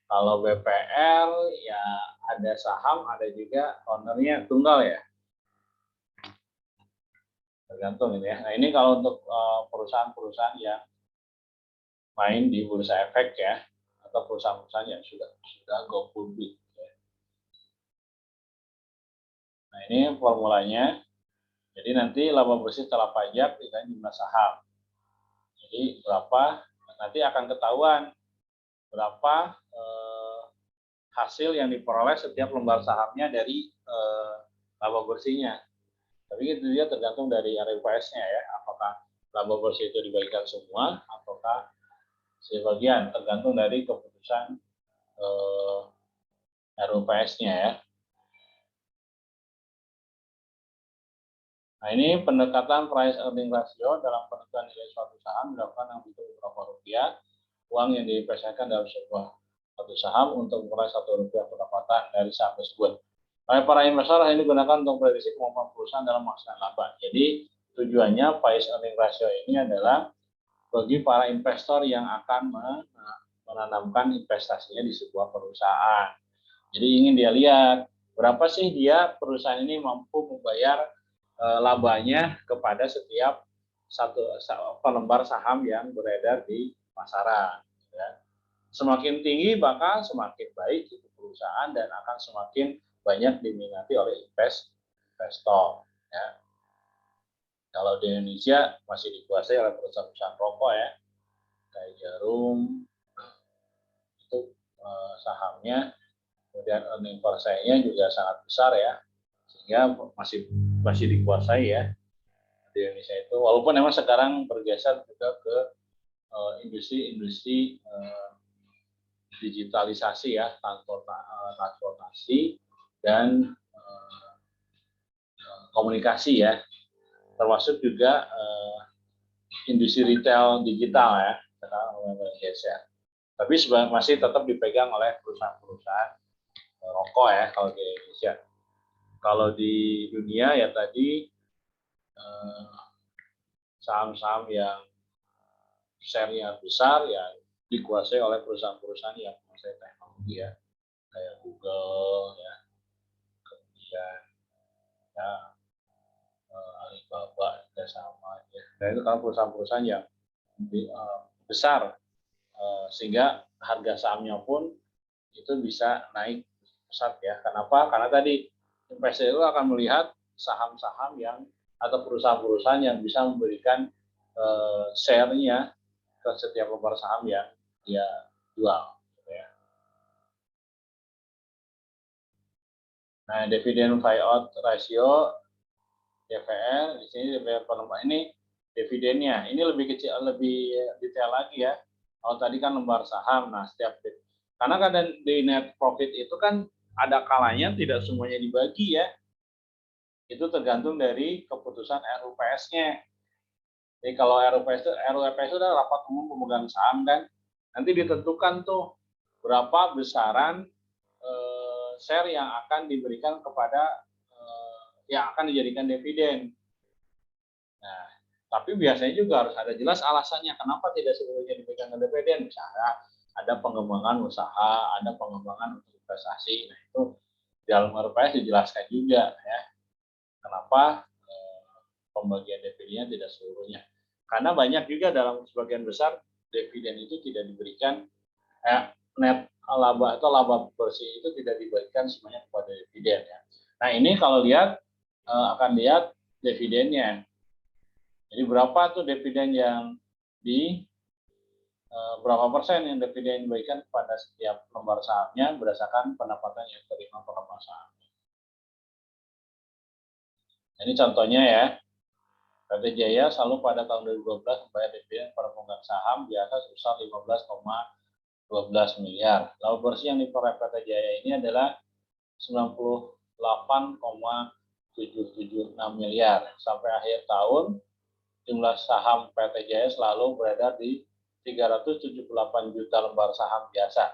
S1: Kalau BPL ya ada saham, ada juga ownernya tunggal ya. Tergantung ini ya. Nah ini kalau untuk perusahaan-perusahaan yang main di bursa efek ya, atau perusahaan-perusahaan yang sudah go public. Ya. Nah ini formulanya. Jadi nanti laba bersih setelah pajak dengan jumlah saham. Jadi berapa? Nanti akan ketahuan berapa hasil yang diperoleh setiap lembar sahamnya dari laba bersihnya. Tapi itu dia tergantung dari RUPS-nya ya, apakah laba bersih itu dibagikan semua, ataukah sebagian, tergantung dari keputusan RUPS-nya ya. Nah ini pendekatan price earning ratio dalam penentuan nilai suatu saham dilakukan dengan bentuk beberapa rupiah, uang yang diinvestasikan dalam sebuah satu saham untuk mengurai 1 rupiah pendapatan dari saham tersebut. Oleh para investor ini digunakan untuk prediksi kemampuan perusahaan dalam menghasilkan laba. Jadi tujuannya price earning ratio ini adalah bagi para investor yang akan menanamkan investasinya di sebuah perusahaan. Jadi ingin dia lihat berapa sih perusahaan ini mampu membayar labanya kepada setiap satu lembar saham yang beredar di pasaran. Ya. Semakin tinggi maka semakin baik itu perusahaan dan akan semakin banyak diminati oleh investor. Ya. Kalau di Indonesia masih dikuasai oleh perusahaan-perusahaan rokok ya, kayak Jarum itu sahamnya, kemudian earning per share-nya juga sangat besar ya, sehingga masih dikuasai ya di Indonesia itu. Walaupun memang sekarang bergeser juga ke industri-industri digitalisasi ya, transportasi dan komunikasi ya, termasuk juga industri retail digital ya, sekarang bergeser. Tapi masih tetap dipegang oleh perusahaan-perusahaan rokok ya kalau di Indonesia. Kalau di dunia ya tadi saham-saham yang share-nya besar ya dikuasai oleh perusahaan-perusahaan yang menguasai teknologi ya, kayak Google ya, kemudian ya Alibaba dan sama ya. Dan itu kalau perusahaan-perusahaan yang besar sehingga harga sahamnya pun itu bisa naik pesat ya. Kenapa? Karena tadi investor itu akan melihat saham-saham yang atau perusahaan-perusahaan yang bisa memberikan share-nya ke setiap lembar saham yang dia jual. Ya. Nah, dividen buyout ratio DVR di sini DVR per ini dividennya. Ini lebih kecil, lebih detail lagi ya. Kalau tadi kan lembar saham, nah setiap karena kadang di net profit itu kan ada kalanya tidak semuanya dibagi ya. Itu tergantung dari keputusan RUPS-nya. Jadi kalau RUPS itu adalah rapat umum pemegang saham kan, nanti ditentukan tuh berapa besaran share yang akan diberikan kepada yang akan dijadikan dividen. Nah, tapi biasanya juga harus ada jelas alasannya kenapa tidak seluruhnya diberikan dividen. Misalnya ada pengembangan usaha, ada pengembangan untuk investasi. Nah, itu di dalam RUPS dijelaskan juga ya kenapa pembagian dividennya tidak seluruhnya. Karena banyak juga dalam sebagian besar dividen itu tidak diberikan net laba atau laba bersih itu tidak diberikan semuanya kepada dividen ya. Nah ini kalau lihat akan lihat dividennya. Jadi berapa tuh dividen yang berapa persen yang dividen diberikan kepada setiap lembar sahamnya berdasarkan pendapatan yang diterima pelembar saham. Ini contohnya ya. PT Jaya selalu pada tahun 2012 membayar dividen pada pemegang saham biasa sebesar 15,12 miliar. Laba bersih yang diperoleh PT Jaya ini adalah 98,776 miliar. Sampai akhir tahun, jumlah saham PT Jaya selalu beredar di 378 juta lembar saham biasa.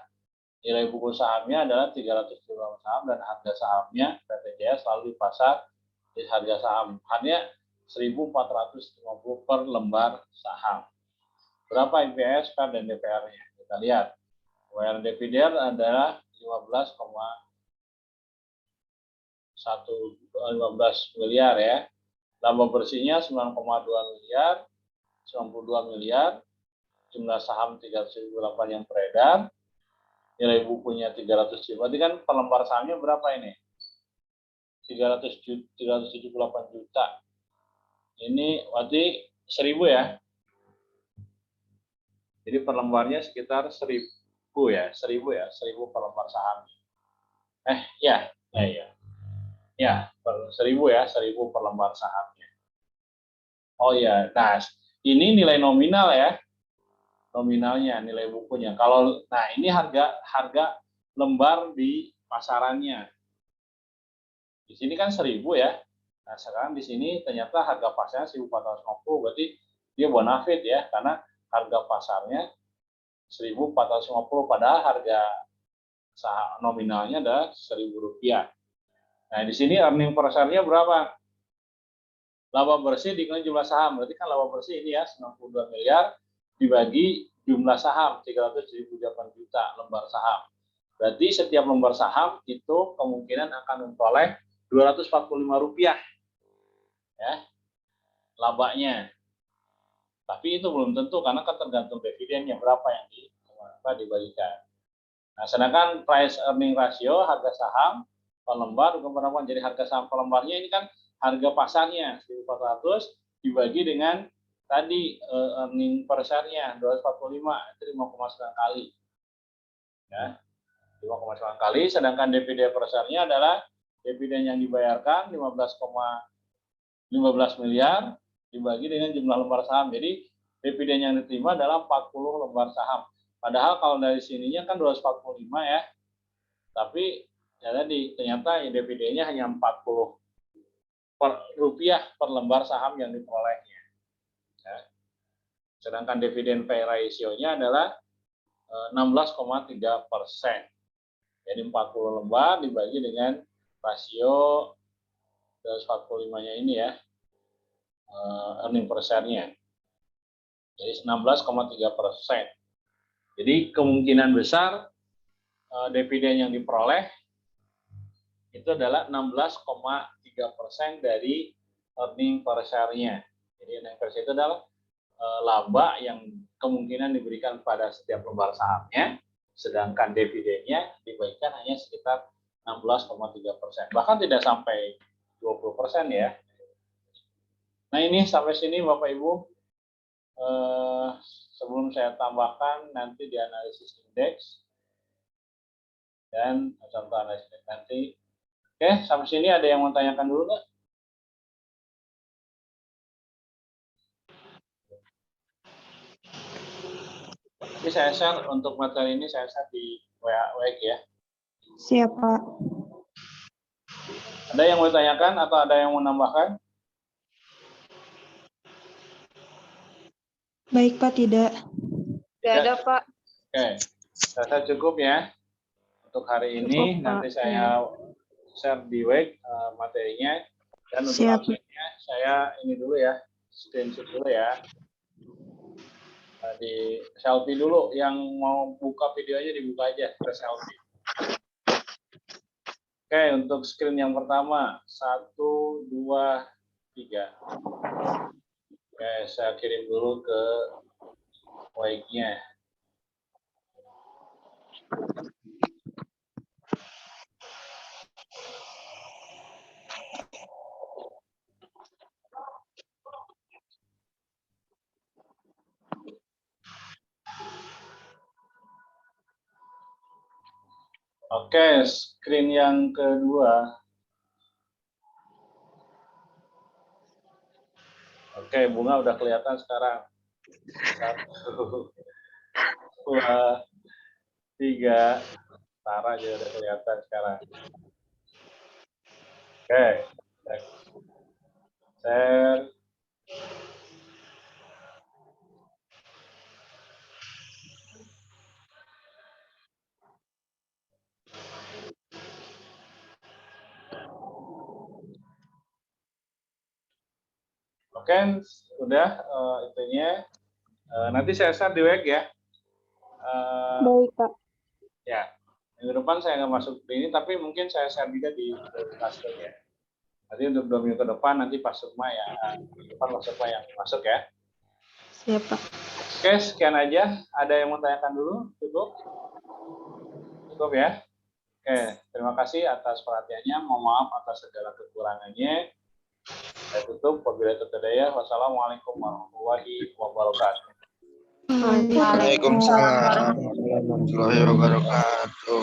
S1: Nilai buku sahamnya adalah 378 saham dan harga sahamnya PT Jaya selalu di pasar di harga saham. Hanya 1.450 per lembar saham. Berapa IPS, KAR, dan DPR-nya? Kita lihat. Pembayaran dividen adalah 15 miliar ya. Laba bersihnya 9,2 miliar, 92 miliar, jumlah saham 308 yang beredar, nilai bukunya 300 juta. Berarti kan per lembar sahamnya berapa ini? 378 juta. Ini berarti 1.000 ya. Jadi per lembarnya sekitar 1.000 ya, 1.000 per lembar saham. Ya, 1.000 ya, 1.000 per lembar sahamnya. Oh ya, nah ini nilai nominal ya, nominalnya, nilai bukunya. Kalau, nah ini harga lembar di pasarannya. Di sini kan 1.000 ya. Nah sekarang di sini ternyata harga pasarnya 1.450, berarti dia bonafit ya, karena harga pasarnya 1.450 padahal harga saham nominalnya adalah Rp1.000. Nah di sini earning per share-nya berapa? Laba bersih dikali jumlah saham, berarti kan laba bersih ini ya 92 miliar dibagi jumlah saham 378 juta lembar saham. Berarti setiap lembar saham itu kemungkinan akan memperoleh Rp245 ya labanya. Tapi itu belum tentu karena kan tergantung dividennya berapa yang dibagikan. Nah, sedangkan price earning ratio, harga saham per lembar, jadi harga saham per lembarnya ini kan harga pasarnya 1.400 dibagi dengan tadi earning per share-nya 245, itu 5,9 kali. Ya, 5,9 kali, sedangkan dividen per share-nya adalah dividen yang dibayarkan 15 miliar dibagi dengan jumlah lembar saham. Jadi dividen yang diterima adalah 40 lembar saham. Padahal kalau dari sininya kan 245 ya. Tapi ya tadi ternyata dividennya hanya 40 rupiah per lembar saham yang diperolehnya. Ya. Sedangkan dividen pay ratio-nya adalah 16,3%. Jadi 40 lembar dibagi dengan rasio 245-nya ini ya, earning per share-nya. Jadi 16,3%. Jadi kemungkinan besar dividen yang diperoleh itu adalah 16,3% dari earning per share-nya. Jadi earning per share itu adalah laba yang kemungkinan diberikan pada setiap lembar sahamnya, sedangkan dividennya dibagikan hanya sekitar 16,3%. Bahkan tidak sampai 20% ya. Nah ini sampai sini Bapak Ibu. Sebelum saya tambahkan nanti di analisis indeks dan contoh analisis nanti. Oke, sampai sini ada yang mau tanyakan dulu nggak? Ini saya share untuk materi ini, saya share di WA ya.
S5: Siap, Pak.
S1: Ada yang mau tanyakan atau ada yang mau nambahkan?
S5: Baik, Pak, tidak.
S6: Tidak ada, Pak.
S1: Oke, saya cukup ya untuk hari ini.
S3: Cukup, Pak.
S1: Nanti saya share di WA materinya. Dan untuk
S5: Siap.
S1: absennya saya ini dulu ya, screenshot dulu ya. Di selfie dulu, yang mau buka videonya dibuka aja ke selfie. Oke, untuk screen yang pertama 1, 2, 3. Oke, saya kirim dulu ke WA-nya. Oke, screen yang kedua. Oke, bunga udah kelihatan sekarang. 1, 2, 3. Tara juga udah kelihatan sekarang. Oke. Share. Oke, udah itunya. Nanti saya share di WA ya.
S5: Baik, Pak.
S1: Ya, minggu depan saya nggak masuk di ini, tapi mungkin saya share juga di Tasco ya. Nanti untuk 2 minggu ke depan, nanti Pak Sukma ya, minggu depan Pak Sukma yang masuk ya.
S5: Siap, Pak.
S1: Oke, sekian aja. Ada yang mau tanyakan dulu? Cukup? Cukup ya? Oke, terima kasih atas perhatiannya. Mohon maaf atas segala kekurangannya. Saya tutup. Wabillahi taufiq hidayah. Wassalamualaikum warahmatullahi wabarakatuh.
S5: Waalaikumsalam.
S7: Waalaikumsalam warahmatullahi wabarakatuh.